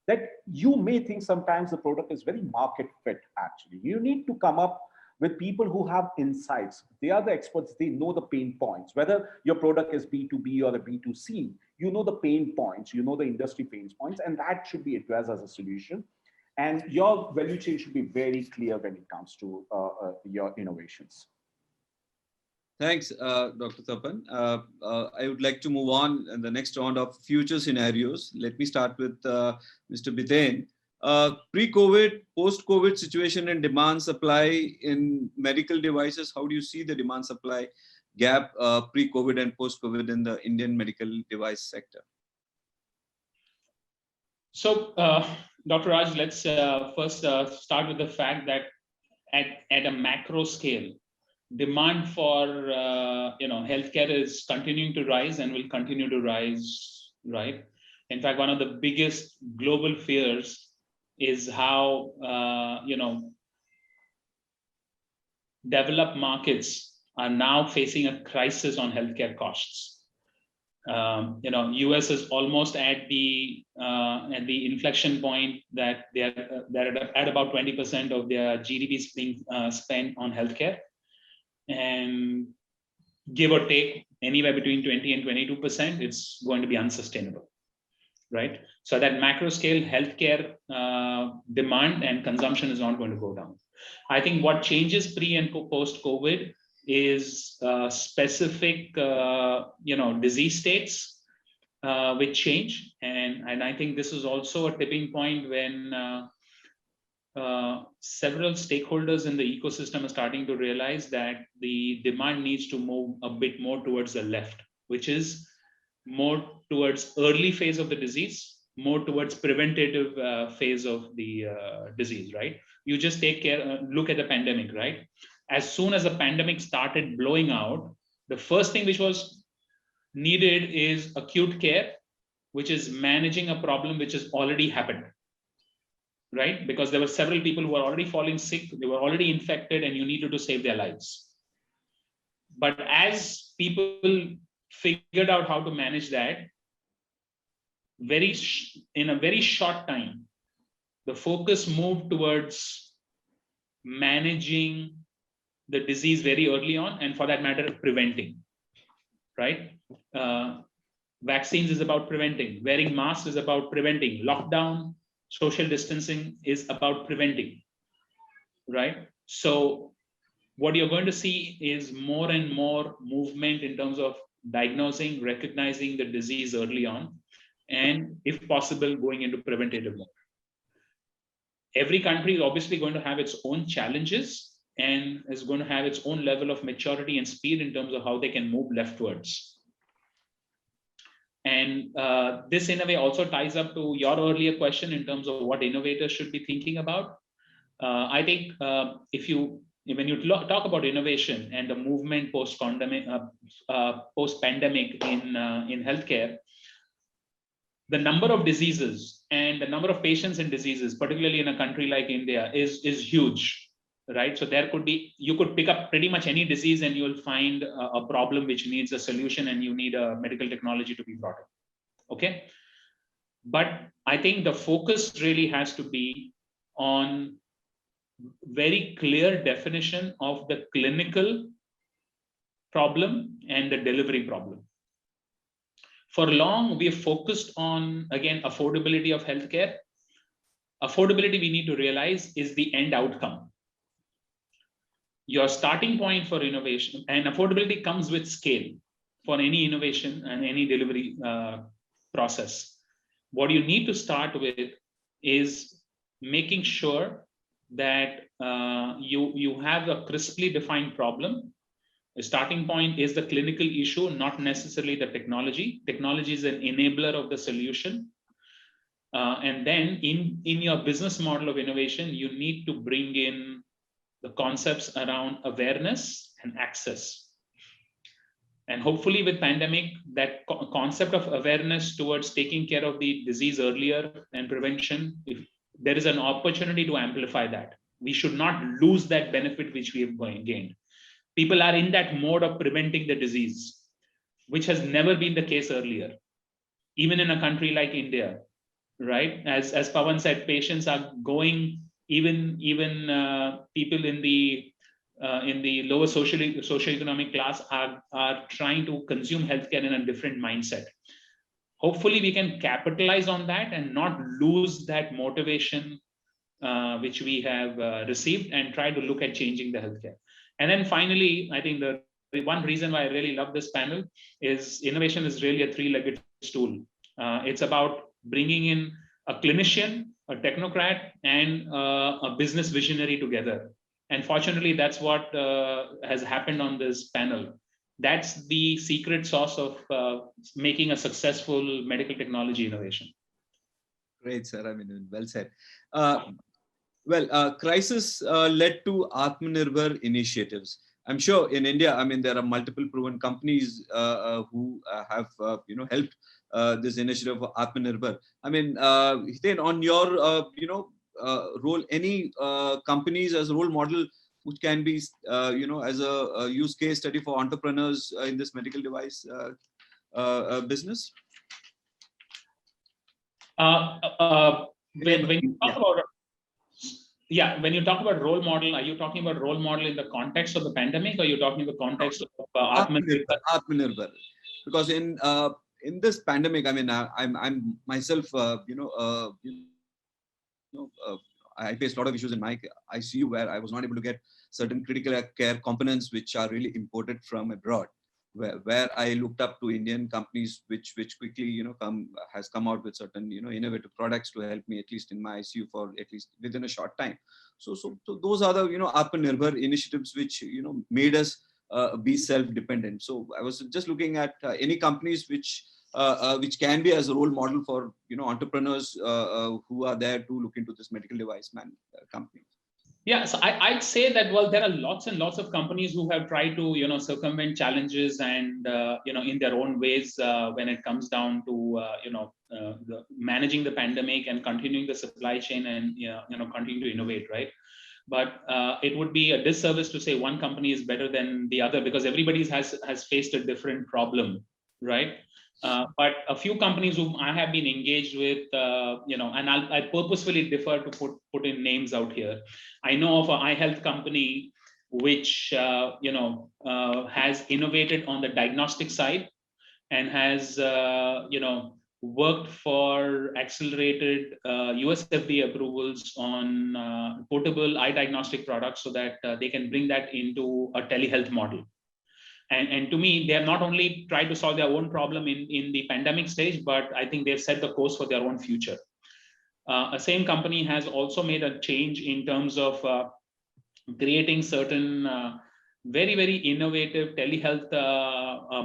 that you may think sometimes the product is very market fit. Actually, you need to come up with people who have insights. They are the experts. They know the pain points. Whether your product is B2B or a B2C, you know the pain points, you know the industry pain points, and that should be addressed as a solution. And your value chain should be very clear when it comes to your innovations. Thanks, Dr. Tapan. I would like to move on in the next round of future scenarios. Let me start with Mr. Biten. Pre-COVID, post-COVID situation and demand supply in medical devices. How do you see the demand supply gap pre-COVID and post-COVID in the Indian medical device sector? So, Dr. Raj, let's first start with the fact that at a macro scale, demand for healthcare is continuing to rise and will continue to rise, right? In fact, one of the biggest global fears is how developed markets are now facing a crisis on healthcare costs. US is almost at the inflection point that they're at about 20% of their GDP is being spent on healthcare. And give or take anywhere between 20 and 22%, it's going to be unsustainable, right? So at that macro scale, healthcare demand and consumption is not going to go down. I think what changes pre and post COVID is specific, disease states which change, and I think this is also a tipping point when several stakeholders in the ecosystem are starting to realize that the demand needs to move a bit more towards the left, which is more towards early phase of the disease, more towards preventative phase of the disease, right? You just look at the pandemic, right? As soon as the pandemic started blowing out, the first thing which was needed is acute care, which is managing a problem which has already happened, right? Because there were several people who were already falling sick, they were already infected, and you needed to save their lives. But as people figured out how to manage that, in a very short time, the focus moved towards managing the disease very early on, and for that matter, preventing, right? Vaccines is about preventing, wearing masks is about preventing, lockdown, social distancing is about preventing, right? So what you're going to see is more and more movement in terms of diagnosing, recognizing the disease early on, and if possible, going into preventative mode. Every country is obviously going to have its own challenges and is going to have its own level of maturity and speed in terms of how they can move leftwards. And this in a way also ties up to your earlier question in terms of what innovators should be thinking about. I think when you talk about innovation and the movement post-pandemic in healthcare, the number of diseases and the number of patients in diseases, particularly in a country like India, is huge, right? So you could pick up pretty much any disease and you'll find a problem which needs a solution, and you need a medical technology to be brought in, okay? But I think the focus really has to be on very clear definition of the clinical problem and the delivery problem. For long, we have focused on, again, affordability of healthcare. Affordability, we need to realize, is the end outcome. Your starting point for innovation, and affordability comes with scale for any innovation and any delivery process. What you need to start with is making sure that you have a crisply defined problem. The starting point is the clinical issue, not necessarily the technology. Technology is an enabler of the solution. And then in your business model of innovation, you need to bring in the concepts around awareness and access. And hopefully with pandemic, that concept of awareness towards taking care of the disease earlier and prevention, if there is an opportunity to amplify that. We should not lose that benefit which we have gained. People are in that mode of preventing the disease, which has never been the case earlier. Even in a country like India, right? As Pawan said, patients are going, even people in the in the lower socioeconomic class are trying to consume healthcare in a different mindset. Hopefully, we can capitalize on that and not lose that motivation which we have received, and try to look at changing the healthcare. And then finally, I think the one reason why I really love this panel is innovation is really a three-legged stool. It's about bringing in a clinician, a technocrat, and a business visionary together. And fortunately, that's what has happened on this panel. That's the secret sauce of making a successful medical technology innovation. Great, sir. I mean, well said. Crisis led to Atmanirbhar initiatives. I'm sure in India, I mean, there are multiple proven companies who have, helped this initiative of Atmanirbhar. I mean, Hiten, on your, role, any companies as a role model which can be, as a use case study for entrepreneurs in this medical device business? When you talk about when you talk about role model, are you talking about role model in the context of the pandemic, or are you talking in the context of Atmanirbhar? Because in this pandemic, I mean, I'm myself, I faced a lot of issues in my ICU where I was not able to get certain critical care components which are really imported from abroad. Where I looked up to Indian companies which quickly has come out with certain innovative products to help me at least in my ICU for at least within a short time. So those are the Atmanirbhar initiatives which made us be self-dependent. So I was just looking at any companies which can be as a role model for entrepreneurs who are there to look into this medical device company. Yeah, so I'd say that, well, there are lots and lots of companies who have tried to, circumvent challenges and, in their own ways when it comes down to, managing the pandemic and continuing the supply chain and, continuing to innovate, right? But it would be a disservice to say one company is better than the other, because everybody has faced a different problem, right? But a few companies whom I have been engaged with, and I purposefully defer to put in names out here. I know of an eye health company which, has innovated on the diagnostic side and has, worked for accelerated US FDA approvals on portable eye diagnostic products so that they can bring that into a telehealth model. And to me, they have not only tried to solve their own problem in the pandemic stage, but I think they've set the course for their own future. A same company has also made a change in terms of creating certain very, very innovative telehealth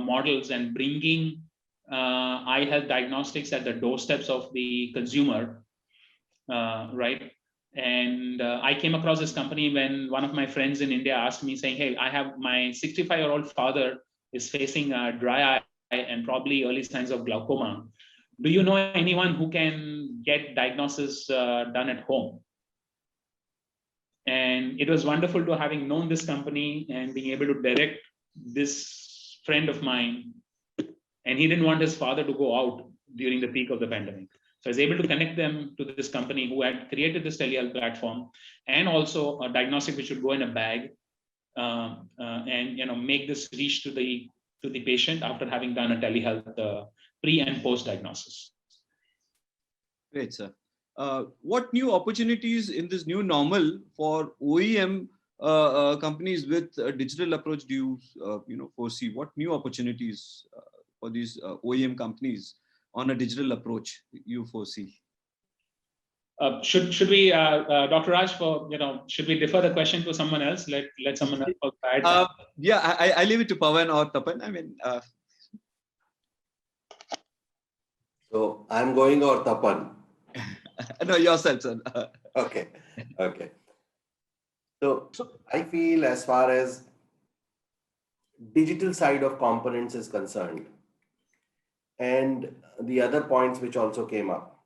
models and bringing eye health diagnostics at the doorsteps of the consumer, right? And I came across this company when one of my friends in India asked me, saying, hey, I have my 65-year-old father is facing dry eye and probably early signs of glaucoma. Do you know anyone who can get diagnosis done at home? And it was wonderful to having known this company and being able to direct this friend of mine. And he didn't want his father to go out during the peak of the pandemic. So I was able to connect them to this company who had created this telehealth platform and also a diagnostic which would go in a bag and make this reach to the patient after having done a telehealth pre and post diagnosis. Great, sir. What new opportunities in this new normal for OEM companies with a digital approach do you foresee? What new opportunities for these OEM companies on a digital approach you foresee? Should we, Dr. Raj, should we defer the question to someone else? Let someone else add. Yeah, I leave it to Pawan or Tapan. I mean, so I'm going or Tapan? No, yourself, sir. Okay. So I feel as far as digital side of components is concerned, and the other points which also came up,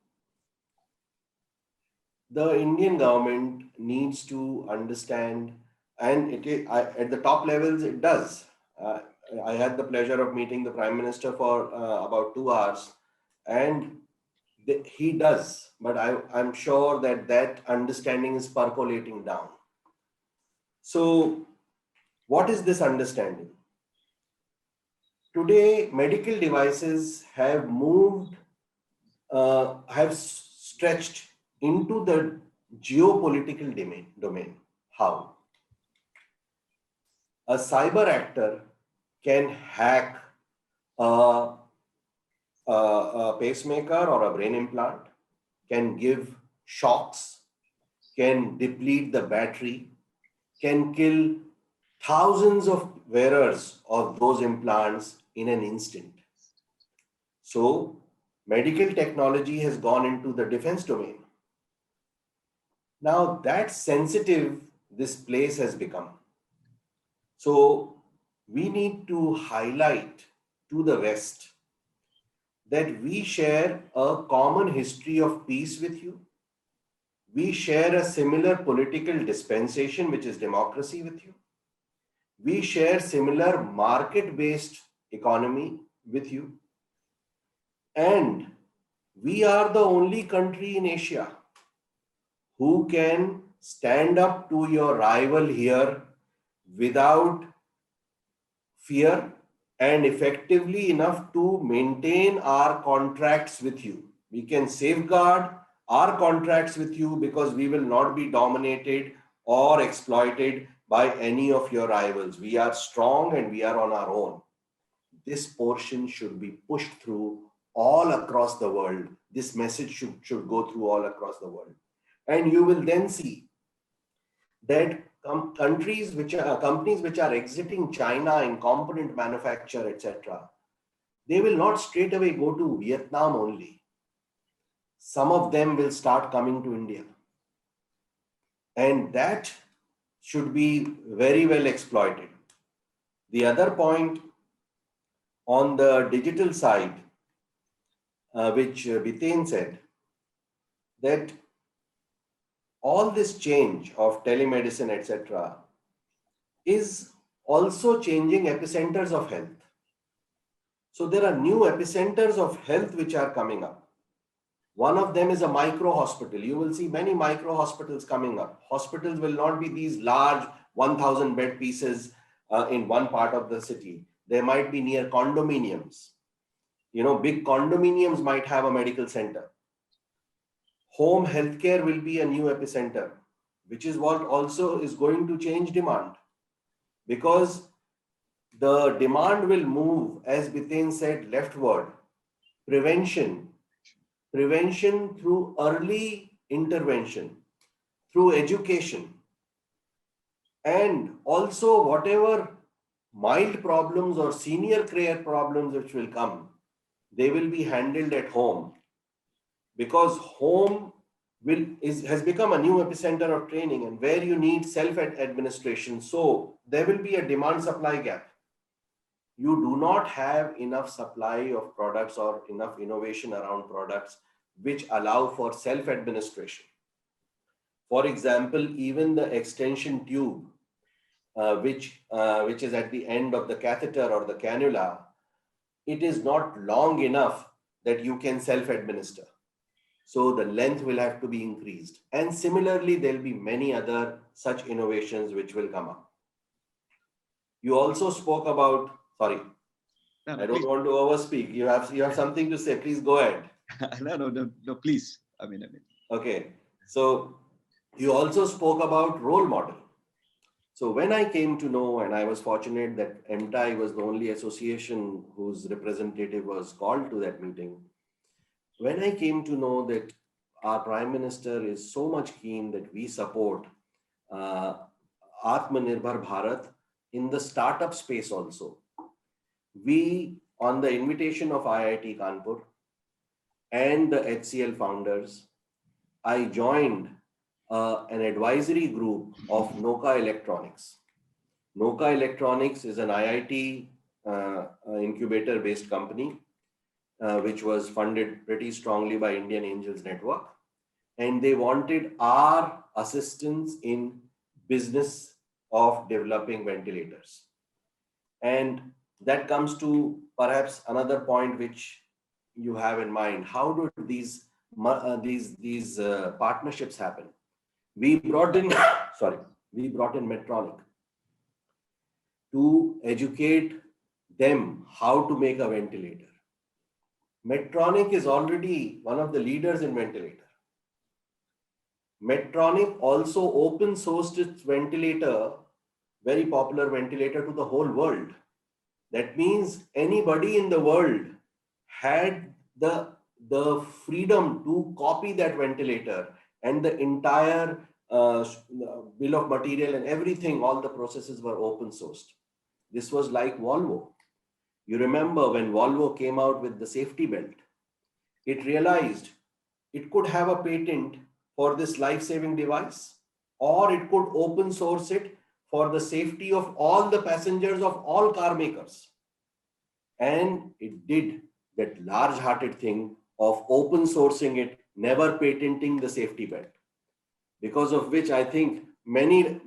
the Indian government needs to understand, and at the top levels it does. I had the pleasure of meeting the Prime Minister for about 2 hours, and he does, but I'm sure that understanding is percolating down. So What is this understanding? Today, medical devices have moved, have stretched into the geopolitical domain. How? A cyber actor can hack a, a pacemaker or a brain implant, can give shocks, can deplete the battery, can kill thousands of wearers of those implants in an instant. So, medical technology has gone into the defense domain. Now, that's sensitive this place has become. So, we need to highlight to the West that we share a common history of peace with you. We share a similar political dispensation, which is democracy, with you. We share similar market-based economy with you. And we are the only country in Asia who can stand up to your rival here without fear and effectively enough to maintain our contracts with you. We can safeguard our contracts with you because we will not be dominated or exploited by any of your rivals. We are strong and we are on our own. This portion should be pushed through all across the world. This message should go through all across the world. And you will then see that companies which are exiting China in component manufacture, etc., they will not straight away go to Vietnam only. Some of them will start coming to India. And that should be very well exploited. The other point on the digital side, which Biten said, that all this change of telemedicine, etc., is also changing epicenters of health. So there are new epicenters of health which are coming up. One of them is a micro hospital. You will see many micro hospitals coming up. Hospitals will not be these large 1,000 bed pieces in one part of the city. They might be near condominiums. You know, big condominiums might have a medical center. Home healthcare will be a new epicenter, which is what also is going to change demand, because the demand will move, as Biten said, leftward. Prevention through early intervention, through education, and also whatever mild problems or senior care problems which will come, they will be handled at home, because home has become a new epicenter of training and where you need self-administration. So there will be a demand-supply gap. You do not have enough supply of products or enough innovation around products which allow for self-administration. For example, even the extension tube, which is at the end of the catheter or the cannula, it is not long enough that you can self-administer. So the length will have to be increased. And similarly, there'll be many other such innovations which will come up. You also spoke about, sorry, I don't want to overspeak. You have something to say. Please go ahead. No, please. I mean. Okay. So you also spoke about role model. So when I came to know, and I was fortunate that MTI was the only association whose representative was called to that meeting. When I came to know that our Prime Minister is so much keen that we support Atmanirbhar Bharat in the startup space also, we, on the invitation of IIT Kanpur and the HCL founders, I joined an advisory group of Noka Electronics. Noka Electronics is an IIT incubator-based company, which was funded pretty strongly by Indian Angels Network. And they wanted our assistance in business of developing ventilators. And that comes to perhaps another point which you have in mind. How do these partnerships happen? We brought in Medtronic. to educate them how to make a ventilator. Medtronic is already one of the leaders in ventilator. Medtronic also open sourced its ventilator, very popular ventilator, to the whole world. That means anybody in the world had the freedom to copy that ventilator, and the entire bill of material and everything, all the processes were open sourced. This was like Volvo. You remember when Volvo came out with the safety belt, it realized it could have a patent for this life-saving device, or it could open source it for the safety of all the passengers of all car makers. And it did that large-hearted thing of open sourcing it, never patenting the safety belt. Because of which I think many,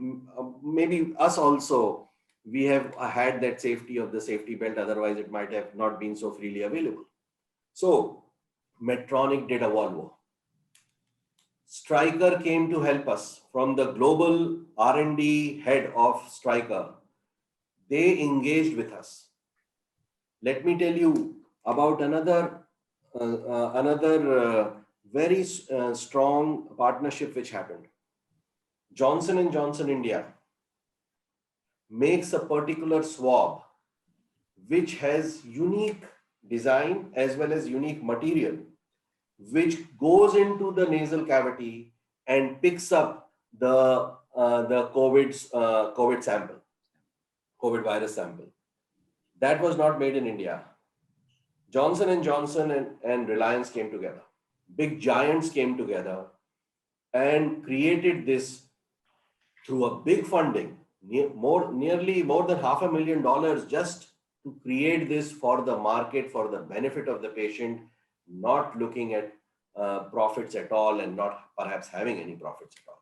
maybe us also, we have had that safety of the safety belt. Otherwise, it might have not been so freely available. So Medtronic did a Volvo. Stryker came to help us from the global R&D head of Stryker. They engaged with us. Let me tell you about another very strong partnership which happened. Johnson & Johnson India makes a particular swab which has unique design as well as unique material, which goes into the nasal cavity and picks up the COVID sample, COVID virus sample. That was not made in India. Johnson & Johnson and Reliance came together. Big giants came together and created this through a big funding, nearly more than $500,000 just to create this for the market, for the benefit of the patient, not looking at profits at all and not perhaps having any profits at all.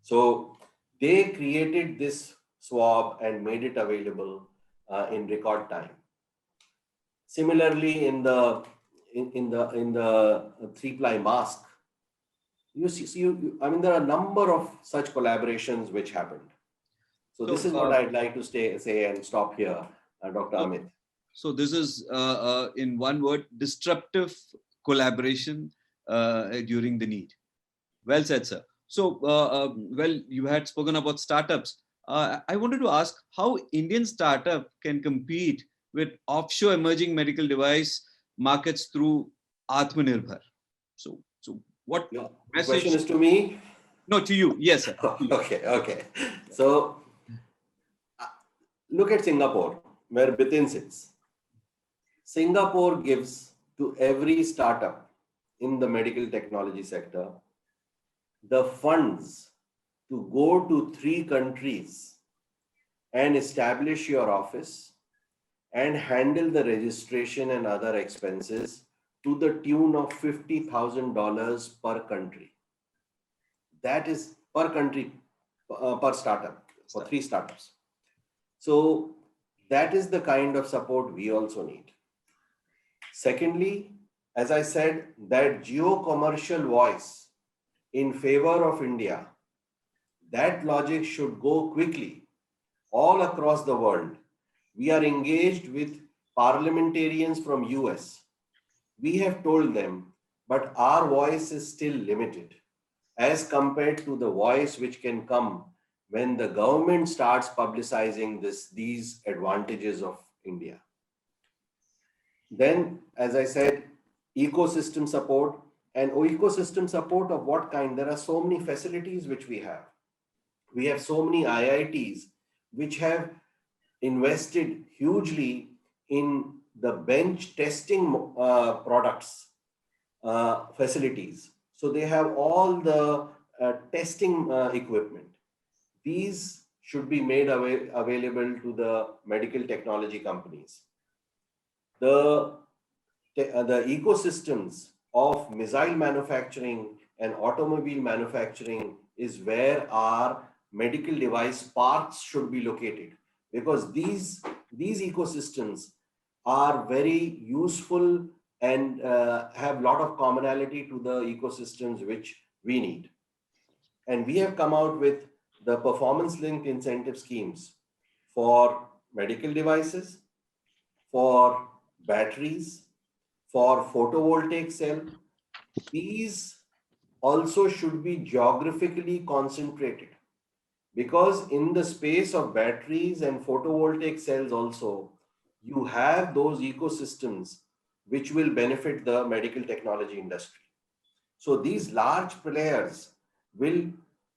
So they created this swab and made it available in record time. Similarly, in the 3-ply mask, I mean, there are a number of such collaborations which happened. So this is what I'd like to say and stop here, Dr. Amit. So this is, in one word, disruptive collaboration during the need. Well said, sir. So, well, you had spoken about startups. I wanted to ask how Indian startup can compete with offshore emerging medical device markets through Atmanirbhar. So what message? Question is to me? No, to you. Yes, sir. Okay. So look at Singapore, where Bitin sits. Singapore gives to every startup in the medical technology sector the funds to go to 3 countries and establish your office and handle the registration and other expenses to the tune of $50,000 per country. That is per country, per startup, for 3 startups. So that is the kind of support we also need. Secondly, as I said, that geo-commercial voice in favor of India, that logic should go quickly all across the world. We are engaged with parliamentarians from US. We have told them, but our voice is still limited as compared to the voice which can come when the government starts publicizing these advantages of India. Then, as I said, ecosystem support. And ecosystem support of what kind? There are so many facilities which we have. We have so many IITs which have invested hugely in the bench testing products, facilities. So they have all the testing equipment. These should be made available to the medical technology companies. The ecosystems of missile manufacturing and automobile manufacturing is where our medical device parks should be located, because these ecosystems are very useful and have a lot of commonality to the ecosystems which we need. And we have come out with the performance linked incentive schemes for medical devices, for batteries, for photovoltaic cell. These also should be geographically concentrated, because in the space of batteries and photovoltaic cells also, you have those ecosystems which will benefit the medical technology industry. So these large players will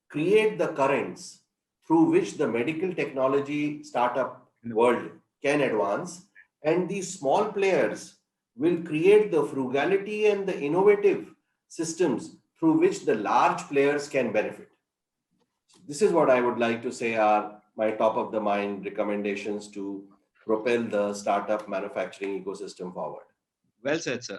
create the currents through which the medical technology startup world can advance, and these small players will create the frugality and the innovative systems through which the large players can benefit. So this is what I would like to say are my top of the mind recommendations to propel the startup manufacturing ecosystem forward. Well said, sir.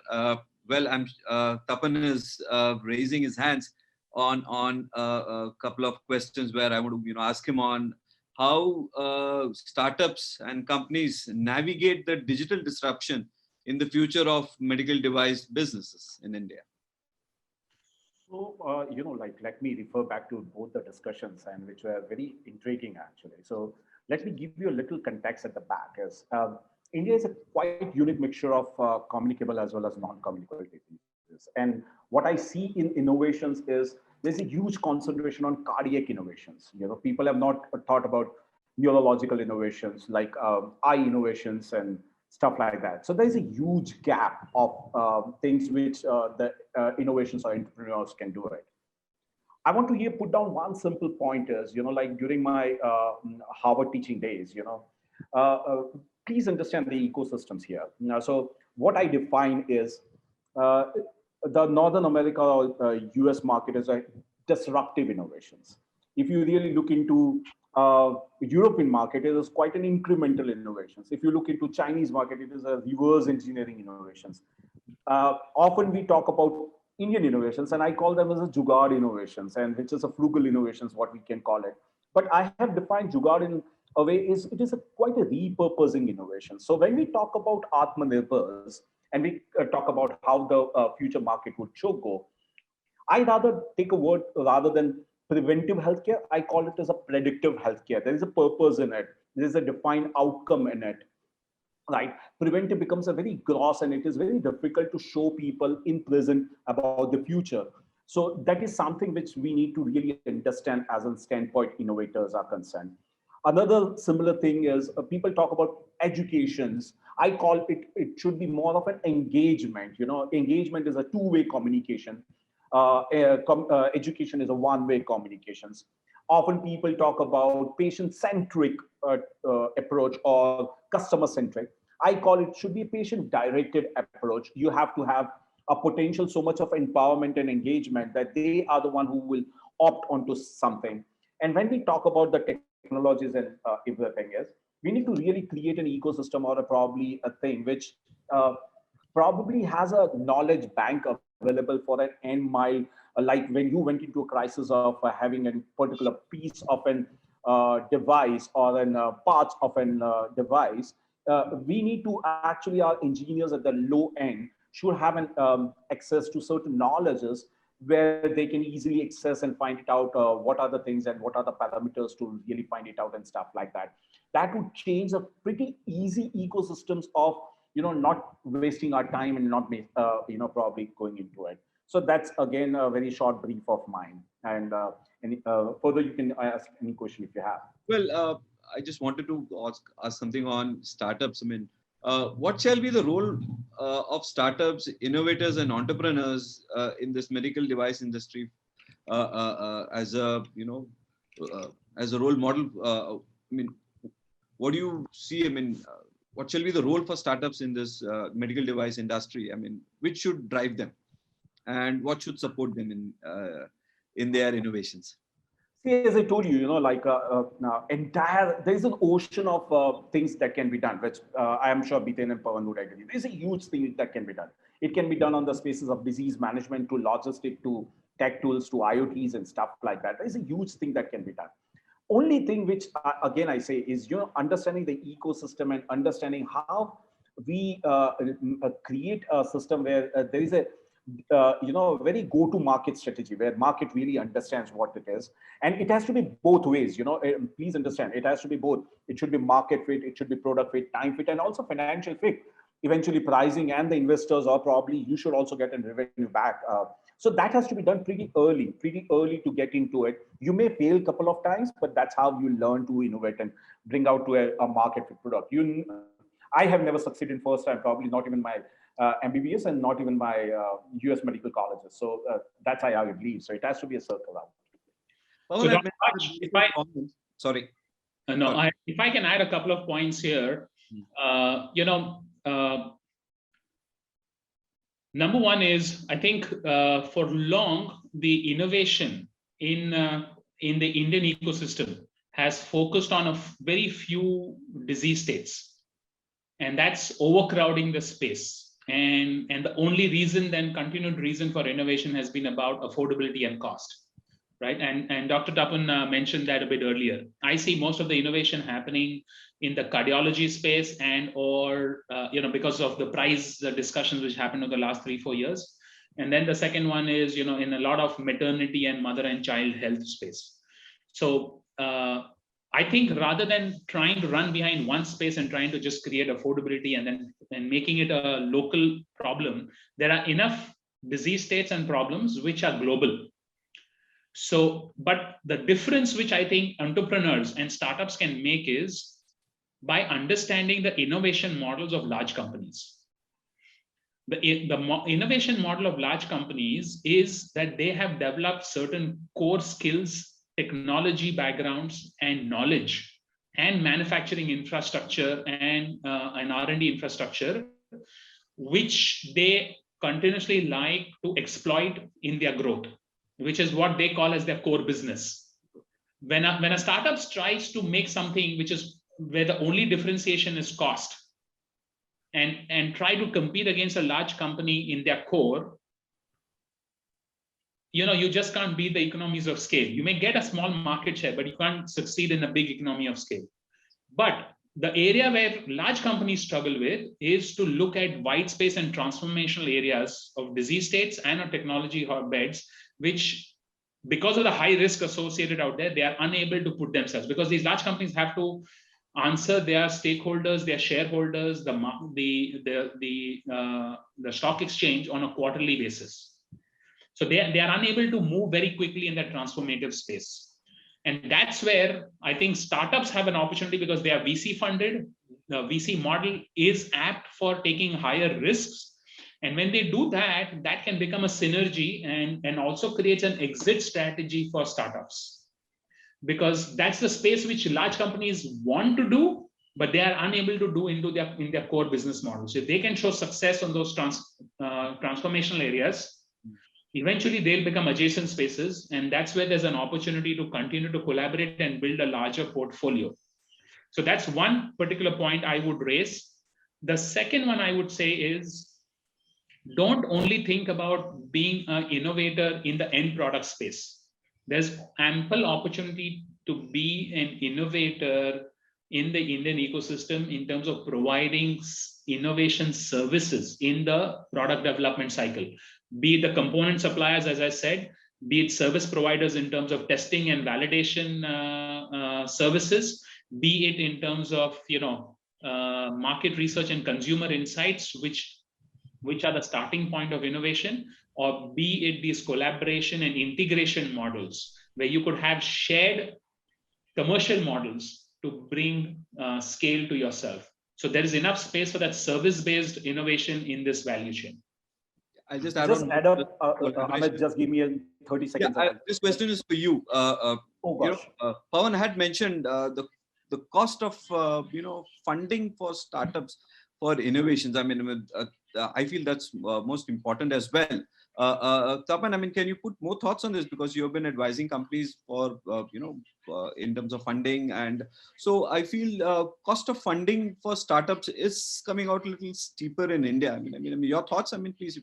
Tapan is raising his hands on a couple of questions where I want to ask him on how startups and companies navigate the digital disruption in the future of medical device businesses in India. So, let me refer back to both the discussions, and which were very intriguing actually. So let me give you a little context at the back. As India is a quite unique mixture of communicable as well as non-communicable diseases. And what I see in innovations is there's a huge concentration on cardiac innovations. People have not thought about neurological innovations like eye innovations and stuff like that. So there's a huge gap of things which the innovations or entrepreneurs can do it. I want to here put down one simple point is, like during my Harvard teaching days, please understand the ecosystems here. So what I define is the Northern America or US market is a disruptive innovations. If you really look into European market, it is quite an incremental innovations. If you look into Chinese market, it is a reverse engineering innovations. Often we talk about Indian innovations, and I call them as a Jugaad innovations, and which is a frugal innovations, what we can call it. But I have defined Jugaad in a way it is quite a repurposing innovation. So when we talk about Atmanirbhars and we talk about how the future market would go, I rather take a word rather than preventive healthcare. I call it as a predictive healthcare. There is a purpose in it. There is a defined outcome in it. Right, preventive becomes a very gross, and it is very difficult to show people in present about the future. So that is something which we need to really understand as a standpoint innovators are concerned. Another similar thing is people talk about educations. I call it should be more of an engagement. Engagement is a two-way communication. Education is a one-way communications. Often people talk about patient-centric approach or customer-centric. I call it should be a patient-directed approach. You have to have a potential so much of empowerment and engagement that they are the one who will opt onto something. And when we talk about the technologies and everything is, we need to really create an ecosystem or probably a thing which probably has a knowledge bank available for an end mile. Like when you went into a crisis of having a particular piece of an device or an parts of an device, we need to actually, our engineers at the low end should have an access to certain knowledges where they can easily access and find it out what are the things and what are the parameters to really find it out and stuff like that. That would change a pretty easy ecosystems of not wasting our time and not probably going into it. So that's again a very short brief of mine. And further, you can ask any question if you have. Well, I just wanted to ask something on startups. I mean, what shall be the role of startups, innovators, and entrepreneurs in this medical device industry as a role model? I mean, what do you see? I mean, what shall be the role for startups in this medical device industry? I mean, which should drive them, and what should support them in their innovations? See, as I told you, there is an ocean of things that can be done, which I am sure Biten and Pawan would agree. There's a huge thing that can be done. It can be done on the spaces of disease management to logistic to tech tools to IoTs and stuff like that. There's a huge thing that can be done. Only thing which, again, I say is, understanding the ecosystem and understanding how we create a system where there is a very go-to-market strategy where market really understands what it is, and it has to be both ways. Please understand, it has to be both. It should be market fit, it should be product fit, time fit, and also financial fit. Eventually, pricing and the investors, or probably you should also get a revenue back. So that has to be done pretty early to get into it. You may fail a couple of times, but that's how you learn to innovate and bring out to a market fit product. I have never succeeded in first time, probably not even my MBBS and not even my US medical colleges. So that's how I believe. So it has to be a circle out. Pawan, So I've Dr. made Raj, a if I- comment. Sorry. No, if I can add a couple of points here, number one is, I think for long, the innovation in the Indian ecosystem has focused on very few disease states. And that's overcrowding the space. And the only reason, then continued reason for innovation has been about affordability and cost, right? And Dr. Tapan mentioned that a bit earlier. I see most of the innovation happening in the cardiology space or because of the price discussions which happened in the last 3-4 years. And then the second one is, in a lot of maternity and mother and child health space. So I think rather than trying to run behind one space and trying to just create affordability and making it a local problem, there are enough disease states and problems which are global. So, but the difference which I think entrepreneurs and startups can make is by understanding the innovation models of large companies. The innovation model of large companies is that they have developed certain core skills, technology backgrounds, and knowledge, and manufacturing infrastructure and R&D infrastructure, which they continuously like to exploit in their growth, which is what they call as their core business. When a startup tries to make something which is where the only differentiation is cost, and try to compete against a large company in their core, you just can't beat the economies of scale. You may get a small market share, but you can't succeed in a big economy of scale. But the area where large companies struggle with is to look at white space and transformational areas of disease states and of technology hotbeds, which, because of the high risk associated out there, they are unable to put themselves, because these large companies have to answer their stakeholders, their shareholders, the stock exchange on a quarterly basis. So they are unable to move very quickly in that transformative space. And that's where I think startups have an opportunity, because they are VC funded. The VC model is apt for taking higher risks. And when they do that, that can become a synergy and also creates an exit strategy for startups. Because that's the space which large companies want to do, but they are unable to do in their core business models. If they can show success on those transformational areas, eventually they'll become adjacent spaces. And that's where there's an opportunity to continue to collaborate and build a larger portfolio. So that's one particular point I would raise. The second one I would say is, don't only think about being an innovator in the end product space. There's ample opportunity to be an innovator in the Indian ecosystem in terms of providing innovation services in the product development cycle. Be it the component suppliers, as I said, be it service providers in terms of testing and validation services, be it in terms of market research and consumer insights, which are the starting point of innovation, or be it these collaboration and integration models where you could have shared commercial models to bring scale to yourself. So there is enough space for that service-based innovation in this value chain. I just add up, Amit, just give me a 30 seconds. Yeah, this question is for you. Pawan had mentioned the cost of funding for startups for innovations. I mean, I feel that's most important as well. Tapan, can you put more thoughts on this, because you have been advising companies for in terms of funding, and so I feel cost of funding for startups is coming out a little steeper in India. I mean, your thoughts. Please,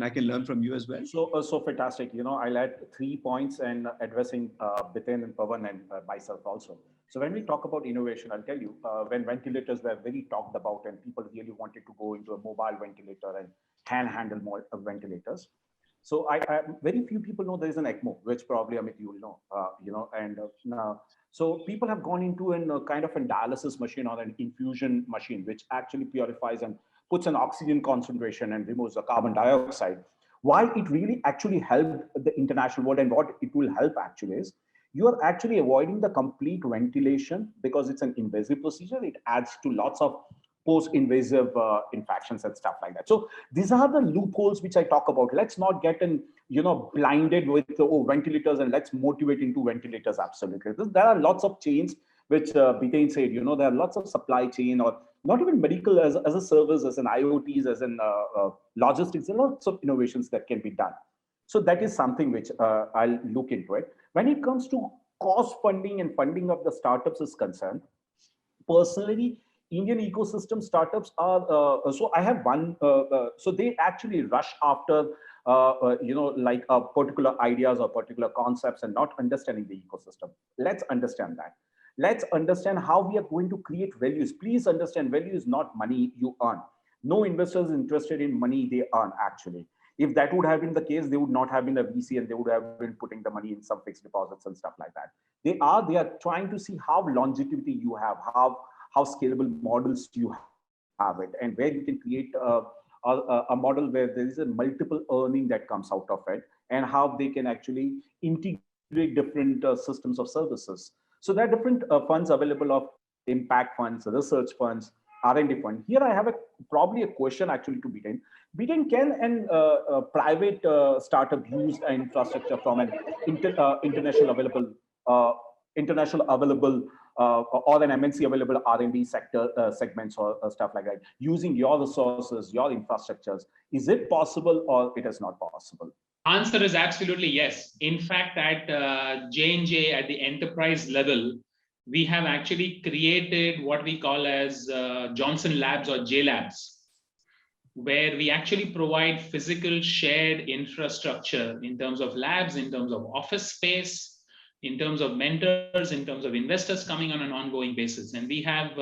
I can learn from you as well. So fantastic. I'll add 3 points and addressing Biten and Pawan and myself also. So when we talk about innovation, I'll tell you, when ventilators were very talked about and people really wanted to go into a mobile ventilator and can handle more ventilators. So very few people know there is an ECMO, which probably Amit you will know, and so people have gone into a kind of a dialysis machine or an infusion machine, which actually purifies and puts an oxygen concentration and removes the carbon dioxide. Why it really actually helped the international world, and what it will help actually is you are actually avoiding the complete ventilation because it's an invasive procedure. It adds to lots of post-invasive infections and stuff like that. So these are the loopholes which I talk about. Let's not get blinded with ventilators, and let's motivate into ventilators. Absolutely, there are lots of chains which Biten said. There are lots of supply chain, or not even medical as a service, as an IoTs, as in logistics. There are lots of innovations that can be done. So that is something which I'll look into it. When it comes to cost funding and funding of the startups is concerned, personally, Indian ecosystem startups are, so I have one, so they actually rush after, like particular ideas or particular concepts and not understanding the ecosystem. Let's understand that. Let's understand how we are going to create values. Please understand, value is not money you earn. No investor is interested in money they earn, actually. If that would have been the case, they would not have been a VC, and they would have been putting the money in some fixed deposits and stuff like that. They are trying to see how longevity you have, how scalable models you have it, and where you can create a model where there is a multiple earning that comes out of it, and how they can actually integrate different systems of services. So there are different funds available, of impact funds, research funds, R&D fund. Here I have probably a question actually to Biten. Biten, can a private startup use infrastructure from an international available or an MNC available R&D sector segments or stuff like that, using your resources, your infrastructures? Is it possible, or it is not possible? Answer is absolutely yes. In fact, at J&J at the enterprise level, we have actually created what we call as Johnson Labs or J Labs, where we actually provide physical shared infrastructure in terms of labs, in terms of office space, in terms of mentors, in terms of investors coming on an ongoing basis. And we have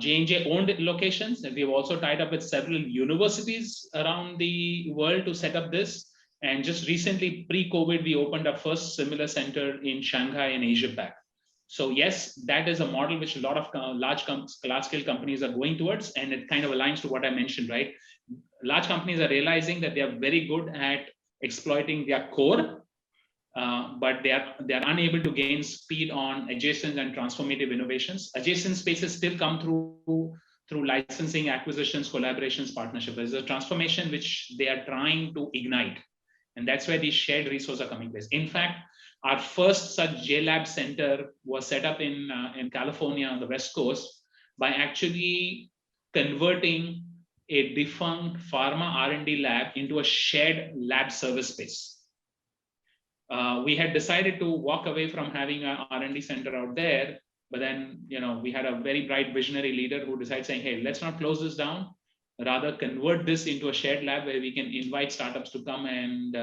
J&J owned locations, and we've also tied up with several universities around the world to set up this. And just recently, pre-COVID, we opened our first similar center in Shanghai and Asia Pac. So yes, that is a model which a lot of large-scale companies are going towards, and it kind of aligns to what I mentioned, right? Large companies are realizing that they are very good at exploiting their core, but they are unable to gain speed on adjacent and transformative innovations. Adjacent spaces still come through licensing, acquisitions, collaborations, partnerships. There's a transformation which they are trying to ignite, and that's where these shared resources are coming place. In fact, our first such J-Lab center was set up in California on the West Coast by actually converting a defunct pharma R&D lab into a shared lab service space. We had decided to walk away from having an R&D center out there, but then we had a very bright visionary leader who decided saying, hey, let's not close this down, rather convert this into a shared lab where we can invite startups to come and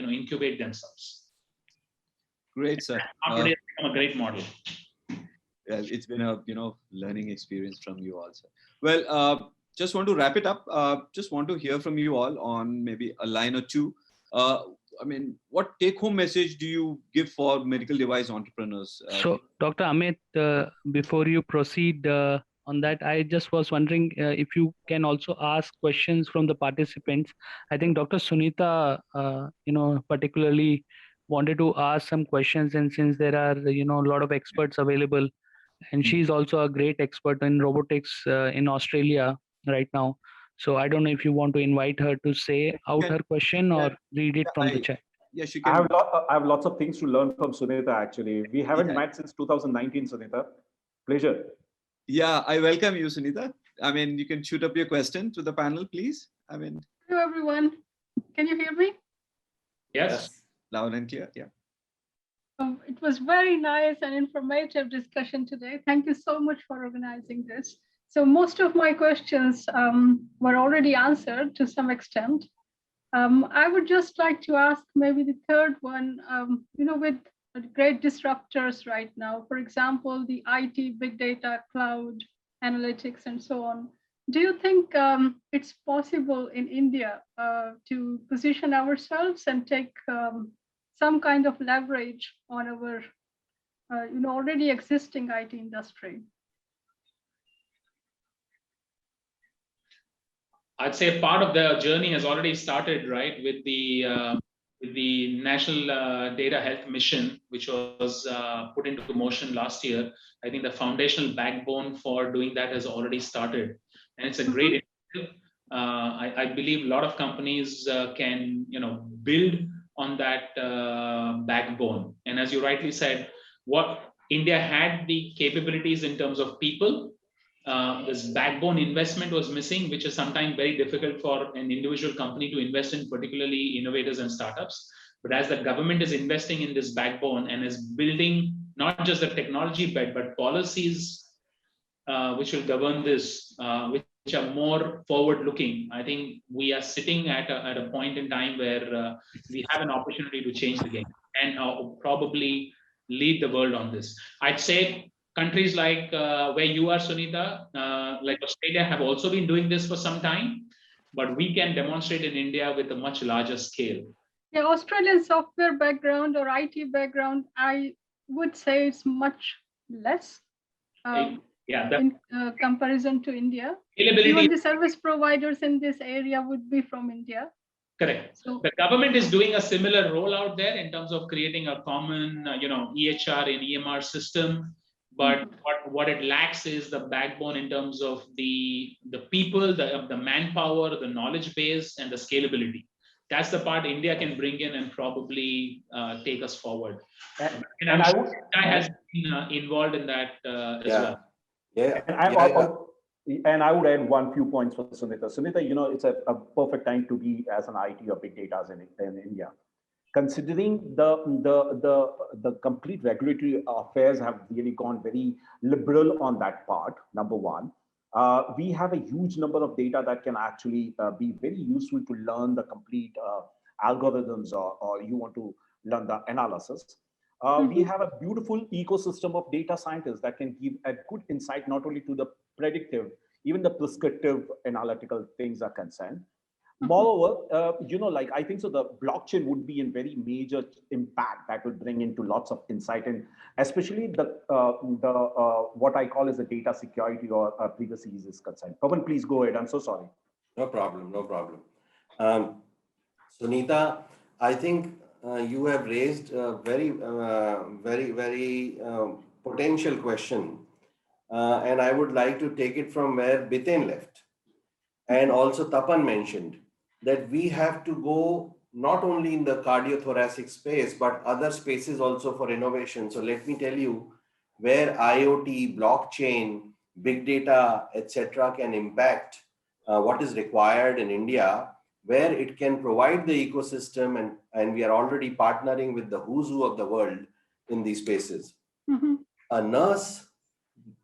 incubate themselves. Great, sir. It's become a great model. Yeah, it's been a learning experience from you all, sir. Well, just want to wrap it up. Just want to hear from you all on maybe a line or two. I mean, what take-home message do you give for medical device entrepreneurs? So, Dr. Amit, before you proceed on that, I just was wondering if you can also ask questions from the participants. I think Dr. Sunita, particularly wanted to ask some questions, and since there are, a lot of experts available, and she's also a great expert in robotics in Australia right now. So I don't know if you want to invite her to say out her question or read it from the chat. Yes, you can. I have lots of things to learn from Sunita, actually. We haven't met since 2019, Sunita. Pleasure. Yeah, I welcome you, Sunita. I mean, you can shoot up your question to the panel, please. I mean. Hello, everyone. Can you hear me? Yes. Loud and clear, yeah. It was very nice and informative discussion today. Thank you so much for organizing this. So most of my questions were already answered to some extent. I would just like to ask maybe the third one, with great disruptors right now, for example, the IT, big data, cloud, analytics, and so on. do you think it's possible in India to position ourselves and take some kind of leverage on our already existing IT industry? I'd say part of the journey has already started, right, with the National Data Health Mission, which was put into motion last year. I think the foundational backbone for doing that has already started, and it's a great initiative. I believe a lot of companies can, build on that backbone. And as you rightly said, what India had the capabilities in terms of people. This backbone investment was missing, which is sometimes very difficult for an individual company to invest in, particularly innovators and startups. But as the government is investing in this backbone and is building not just the technology bed, but policies which will govern this, which are more forward-looking, I think we are sitting at a point in time where we have an opportunity to change the game and probably lead the world on this. I'd say countries like where you are, Sunita, like Australia, have also been doing this for some time, but we can demonstrate in India with a much larger scale. Yeah, Australian software background or IT background, I would say it's much less in comparison to India. Even the service providers in this area would be from India. Correct. So the government is doing a similar role out there in terms of creating a common, EHR and EMR system. But what it lacks is the backbone in terms of the people, the manpower, the knowledge base, and the scalability. That's the part India can bring in and probably take us forward. And I'm sure India has been involved in that as well. Yeah. And I would add one few points for Sunita. Sunita, it's a perfect time to be as an IT or big data in India. Considering the complete regulatory affairs have really gone very liberal on that part, number one. We have a huge number of data that can actually be very useful to learn the complete algorithms or you want to learn the analysis. We have a beautiful ecosystem of data scientists that can give a good insight, not only to the predictive, even the prescriptive analytical things are concerned. Moreover, I think so the blockchain would be a very major impact that will bring into lots of insight, and especially the what I call as the data security or privacy is concerned. Pawan, please go ahead. I'm so sorry. No problem. Sunita, I think you have raised a very potential question. And I would like to take it from where Biten left. And also Tapan mentioned that we have to go not only in the cardiothoracic space, but other spaces also for innovation. So let me tell you where IoT, blockchain, big data, etc. can impact what is required in India, where it can provide the ecosystem, and we are already partnering with the who's who of the world in these spaces. A nurse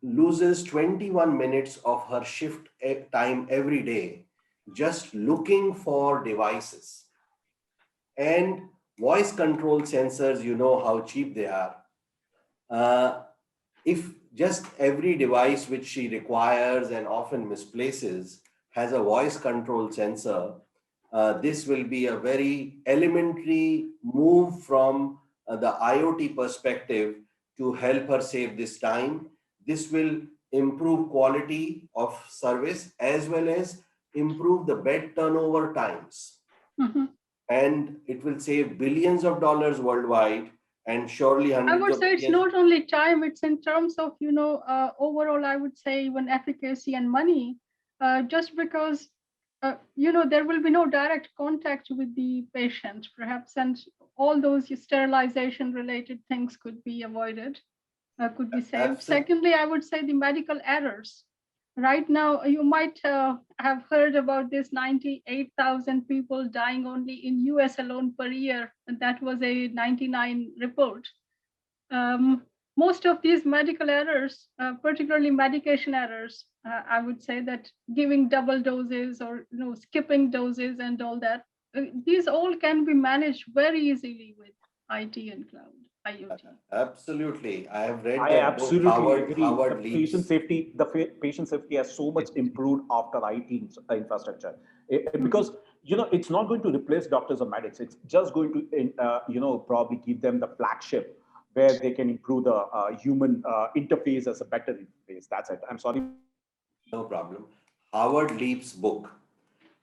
loses 21 minutes of her shift time every day just looking for devices. And voice control sensors, you know how cheap they are. If just every device which she requires and often misplaces has a voice control sensor, this will be a very elementary move from the IoT perspective to help her save this time. This will improve quality of service as well as improve the bed turnover times. And it will save billions of dollars worldwide and surely hundreds of I would say it's not only time, it's in terms of, overall, I would say even efficacy and money, just because, there will be no direct contact with the patient perhaps, and all those sterilization related things could be avoided. Could be saved. Secondly, I would say the medical errors. Right now, you might have heard about this 98,000 people dying only in US alone per year. And that was a 99 report. Most of these medical errors, particularly medication errors, I would say that giving double doses or skipping doses and all that, these all can be managed very easily with IT and cloud. IoT. Absolutely. I have read I that book, absolutely agree. Howard The Leaps. patient safety has so much improved after IT infrastructure. Because it's not going to replace doctors or medics. It's just going to probably give them the flagship where they can improve the human interface as a better interface. That's it. I'm sorry. No problem. Howard Leap's book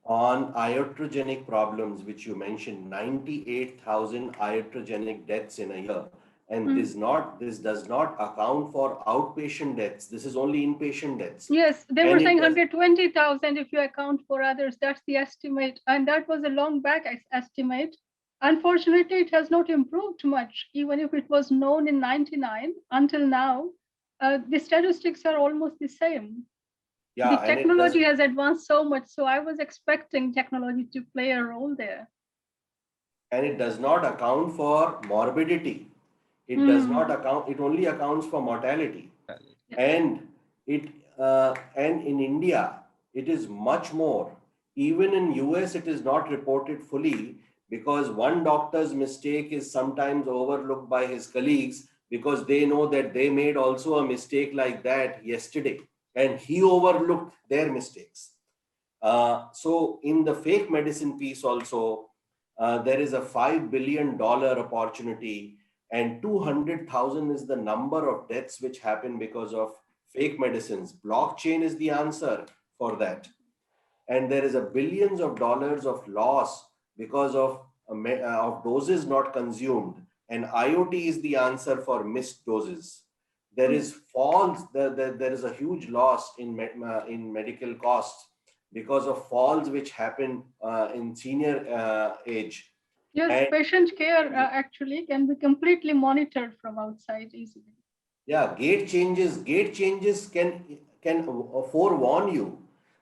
on iatrogenic problems, which you mentioned, 98,000 iatrogenic deaths in a year. And this does not account for outpatient deaths. This is only inpatient deaths. Yes, they And were it saying does- 120,000 if you account for others. That's the estimate. And that was a long back estimate. Unfortunately, it has not improved much. Even if it was known in 99 until now, the statistics are almost the same. Yeah, The and it technology has advanced so much. So I was expecting technology to play a role there. does not account for morbidity. It does not account. It only accounts for mortality. And and in India, it is much more. Even in US, it is not reported fully because one doctor's mistake is sometimes overlooked by his colleagues because they know that they made also a mistake like that yesterday, and he overlooked their mistakes. So in the fake medicine piece also, there is a $5 billion opportunity, and 200,000 is the number of deaths which happen because of fake medicines. Blockchain is the answer for that. And there is a billions of dollars of loss because of doses not consumed. And IoT is the answer for missed doses. There is falls. There is a huge loss in medical costs because of falls which happen in senior age. Yes, And patient care actually can be completely monitored from outside easily. yeah, gate changes can forewarn you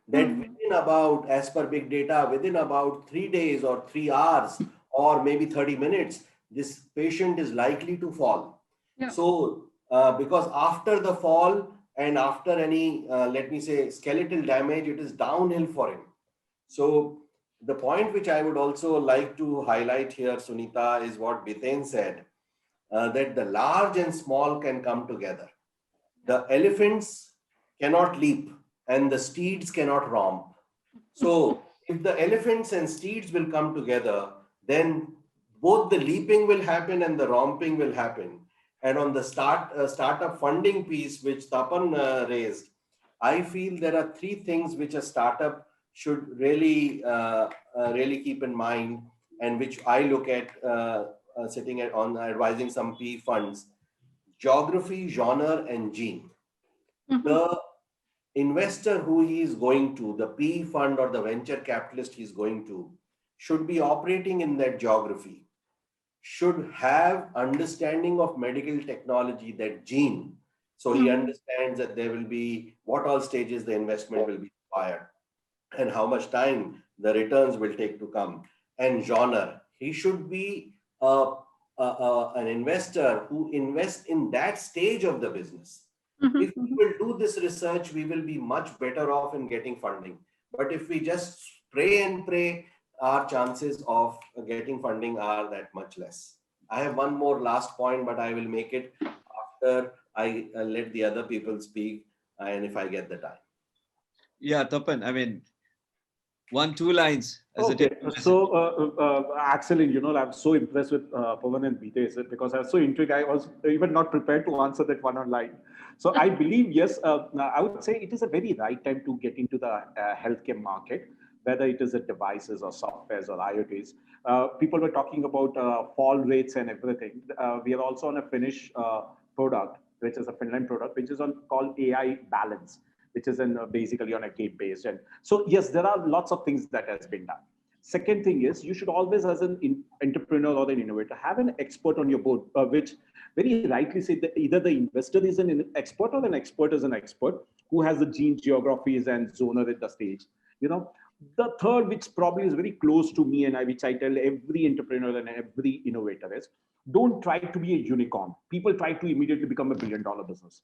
that within about, as per big data, within about 3 days or 3 hours or maybe 30 minutes, this patient is likely to fall. Yeah. So because after the fall and after any, let me say, skeletal damage, it is downhill for him. So the point which I would also like to highlight here, Sunita, is what Biten said, that the large and small can come together. The elephants cannot leap and the steeds cannot romp. So if the elephants and steeds will come together, then both the leaping will happen and the romping will happen. And on the startup funding piece, which Tapan raised, I feel there are 3 things which a startup should really keep in mind, and which I look at sitting on advising some PE funds: geography, genre, and gene. The investor who he is going to, the PE fund or the venture capitalist he is going to, should be operating in that geography, should have understanding of medical technology, that gene. So he understands that there will be what all stages the investment will be required and how much time the returns will take to come. And genre, he should be an investor who invests in that stage of the business. If we will do this research, we will be much better off in getting funding. But if we just pray and pray, our chances of getting funding are that much less. I have one more last point, but I will make it after I let the other people speak and if I get the time. Yeah, Tapan, I mean, 1-2 lines. As Okay, so excellent. I'm so impressed with Pawan and Bite because I was so intrigued. I was even not prepared to answer that one online. So I believe, yes, I would say it is a very right time to get into the healthcare market, whether it is the devices or softwares or IoTs. People were talking about fall rates and everything. We are also on a Finnish product, which is a Finland product, which is called AI Balance, which is basically on a game based. And so, yes, there are lots of things that has been done. Second thing is, you should always, as an entrepreneur or an innovator, have an expert on your board, which very rightly say that either the investor is an expert or an expert is an expert who has the gene geographies and zoner at the stage. The third, which probably is very close to me and which I tell every entrepreneur and every innovator is, don't try to be a unicorn. People try to immediately become $1 billion business.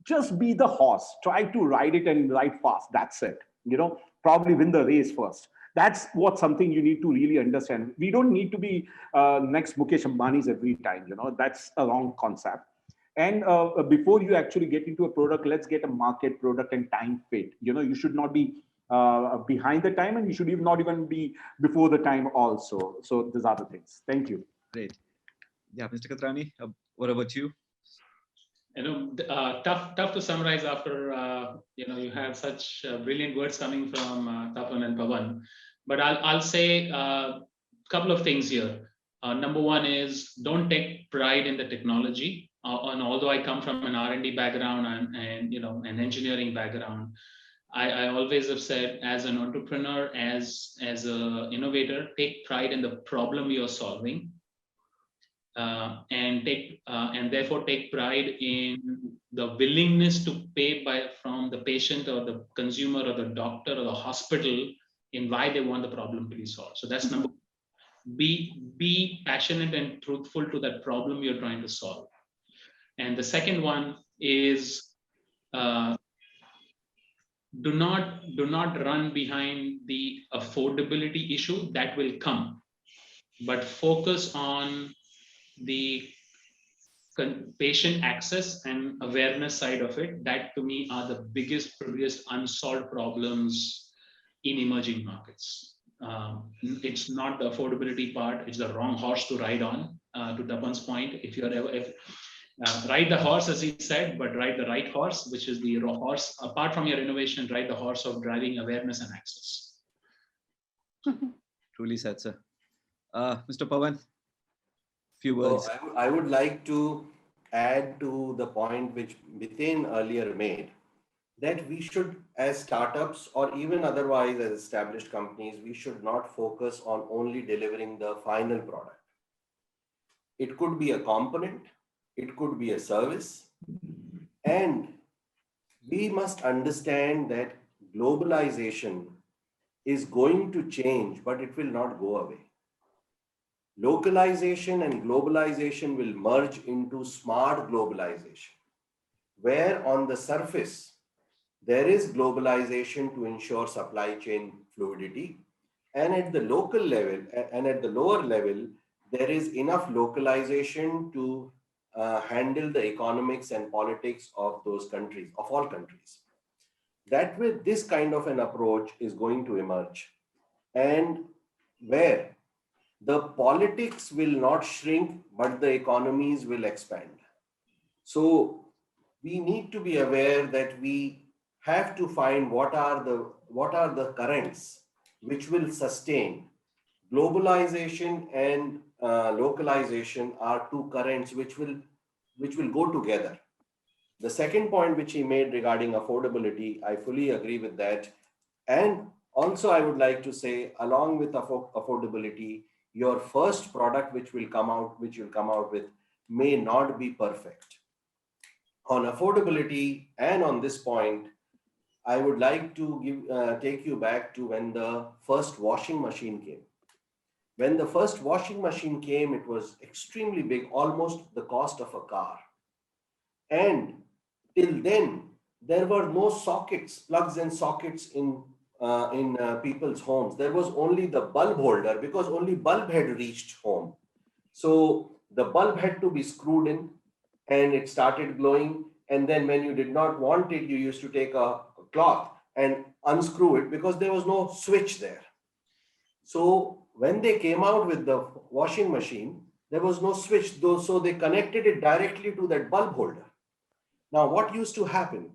Just be the horse. Try to ride it and ride fast. That's it. Probably win the race first. That's what something you need to really understand. We don't need to be next Mukesh Ambani's every time, that's a wrong concept. And before you actually get into a product, let's get a market, product, and time fit. You should not be behind the time, and you should not even be before the time also. So these are the things. Thank you. Great. Yeah, Mr. Katrani, what about you? Tough to summarize after you have such brilliant words coming from Tapan and Pawan. But I'll say a couple of things here. Number one is don't take pride in the technology. And although I come from an R&D background and an engineering background, I always have said, as an entrepreneur, as an innovator, take pride in the problem you're solving. And therefore take pride in the willingness to pay from the patient or the consumer or the doctor or the hospital in why they want the problem to be solved. So that's number one. Be passionate and truthful to that problem you're trying to solve. And the second one is do not run behind the affordability issue that will come, but focus on the patient access and awareness side of it. That to me are the biggest unsolved problems in emerging markets. It's not the affordability part, it's the wrong horse to ride on. To Tapan's point, if ride the horse, as he said, but ride the right horse, which is the horse, apart from your innovation, ride the horse of driving awareness and access. Truly said, sir. Mr. Pawan, few words. So I would like to add to the point which Miten earlier made, that we should, as startups or even otherwise as established companies, we should not focus on only delivering the final product. It could be a component, it could be a service, and we must understand that globalization is going to change, but it will not go away. Localization and globalization will merge into smart globalization, where on the surface, there is globalization to ensure supply chain fluidity. And at the local level and at the lower level, there is enough localization to handle the economics and politics of those countries, of all countries. That way, this kind of an approach is going to emerge, and where the politics will not shrink, but the economies will expand. So we need to be aware that we have to find what are the currents which will sustain. Globalization and localization are two currents which will go together. The second point which he made regarding affordability, I fully agree with that. And also I would like to say, along with affordability, your first product which you'll come out with may not be perfect. On affordability and on this point, I would like to take you back to when the first washing machine came. When the first washing machine came, it was extremely big, almost the cost of a car. And till then, there were no sockets, plugs and sockets in people's homes. There was only the bulb holder, because only bulb had reached home. So the bulb had to be screwed in and it started glowing. And then when you did not want it, you used to take a cloth and unscrew it, because there was no switch there. So when they came out with the washing machine, there was no switch, so they connected it directly to that bulb holder. Now, what used to happen?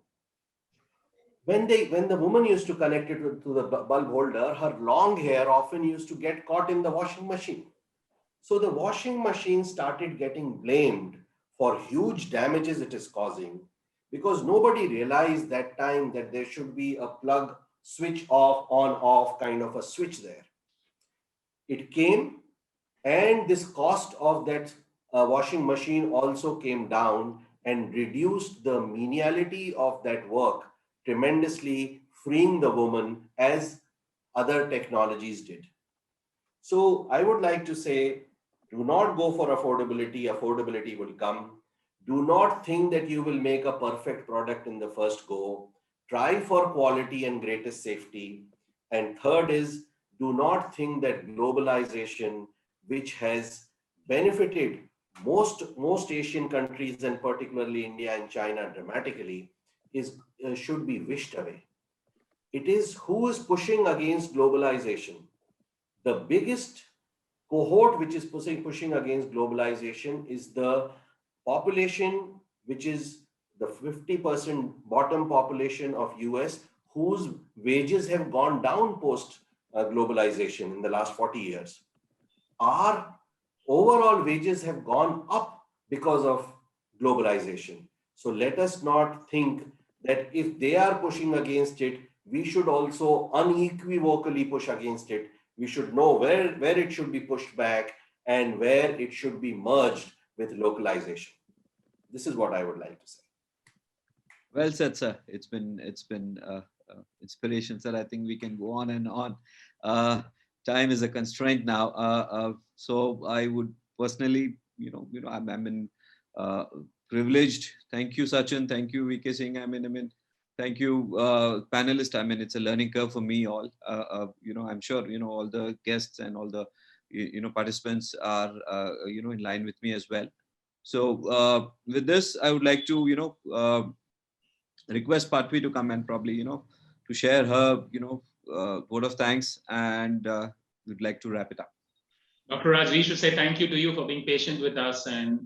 When the woman used to connect it to the bulb holder, her long hair often used to get caught in the washing machine. So the washing machine started getting blamed for huge damages it is causing, because nobody realized that time that there should be a plug switch off, on, off kind of a switch there. It came, and this cost of that washing machine also came down and reduced the meniality of that work tremendously, freeing the woman as other technologies did. So I would like to say, do not go for affordability. Affordability will come. Do not think that you will make a perfect product in the first go. Try for quality and greatest safety. And third is do not think that globalization, which has benefited most Asian countries and particularly India and China dramatically, should be wished away. It is who is pushing against globalization. The biggest cohort which is pushing against globalization is the population, which is the 50% bottom population of US, whose wages have gone down post globalization in the last 40 years. Our overall wages have gone up because of globalization. So let us not think that if they are pushing against it, we should also unequivocally push against it. We should know where it should be pushed back and where it should be merged with localization. This is what I would like to say. Well said, sir. It's been inspiration, sir. I think we can go on and on. Time is a constraint now. So I would personally, I'm in privileged. Thank you, Sachin. Thank you, VK Singh. I mean, thank you, panelists. I mean, it's a learning curve for me all. I'm sure, all the guests and all the, participants are, in line with me as well. So with this, I would like to, request Patwi to come and probably, to share her, vote of thanks, and we'd like to wrap it up. Dr. Raj, we should say thank you to you for being patient with us and,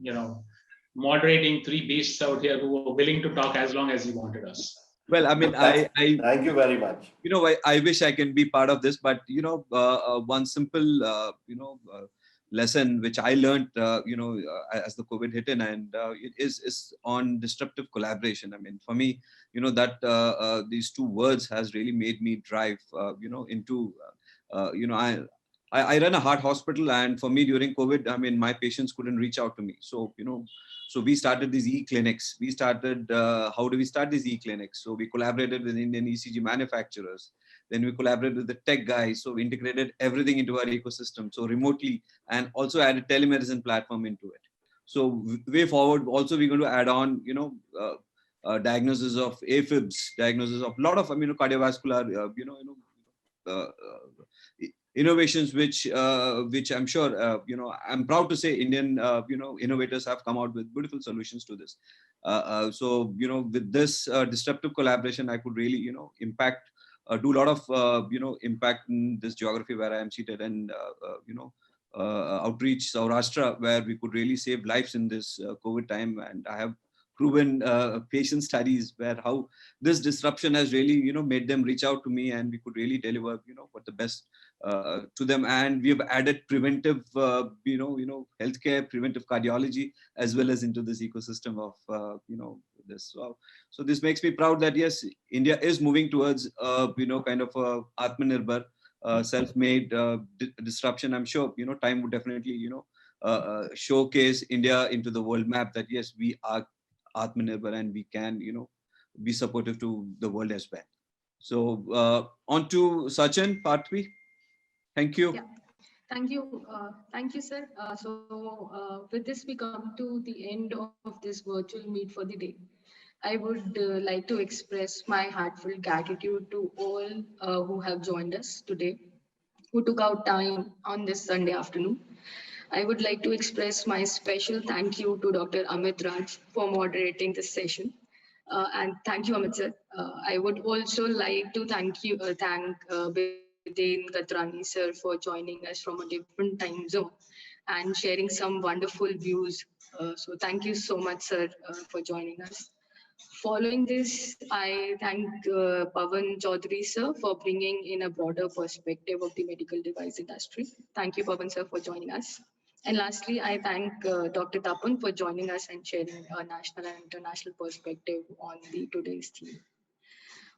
moderating three beasts out here who were willing to talk as long as you wanted us. Well, I mean, thank you very much. I wish I can be part of this, but one simple, lesson which I learned, as the COVID hit in, and it is on disruptive collaboration. I mean, for me, that these two words has really made me drive, into, I run a heart hospital, and for me during COVID, I mean, my patients couldn't reach out to me. So, so we started these e-clinics. We started, how do we start these e-clinics? So we collaborated with Indian ECG manufacturers. Then we collaborated with the tech guys. So we integrated everything into our ecosystem. So remotely, and also added telemedicine platform into it. So way forward, also we're going to add on, diagnosis of AFibs, diagnosis of a lot of, cardiovascular, innovations, which I'm sure, I'm proud to say Indian, innovators have come out with beautiful solutions to this. So, with this disruptive collaboration, I could really, impact, do a lot of, impact in this geography where I am seated, and, outreach Saurashtra, where we could really save lives in this COVID time. And I have proven patient studies where how this disruption has really, made them reach out to me, and we could really deliver, what the best to them. And we have added preventive, healthcare, preventive cardiology, as well as into this ecosystem of, this. So this makes me proud that yes, India is moving towards, kind of a Atmanirbhar, self-made disruption. I'm sure, time would definitely, showcase India into the world map that yes, we are Atmanirbhar and we can, be supportive to the world as well. So on to Sachin, Patwi. Thank you. Yeah. Thank you, sir. So with this, we come to the end of this virtual meet for the day. I would like to express my heartfelt gratitude to all who have joined us today, who took out time on this Sunday afternoon. I would like to express my special thank you to Dr. Amit Raj for moderating this session. And thank you, Amit sir. I would also like to thank Biden Katrani sir for joining us from a different time zone and sharing some wonderful views. So thank you so much, sir, for joining us. Following this, I thank Pavan Chaudhary sir for bringing in a broader perspective of the medical device industry. Thank you, Pavan sir, for joining us. And lastly, I thank Dr. Tapan for joining us and sharing a national and international perspective on today's theme.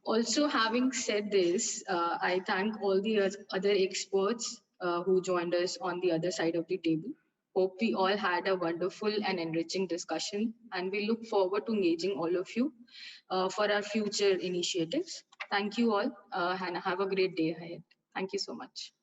Also, having said this, I thank all the other experts who joined us on the other side of the table. Hope we all had a wonderful and enriching discussion, and we look forward to engaging all of you for our future initiatives. Thank you all, and have a great day ahead. Thank you so much.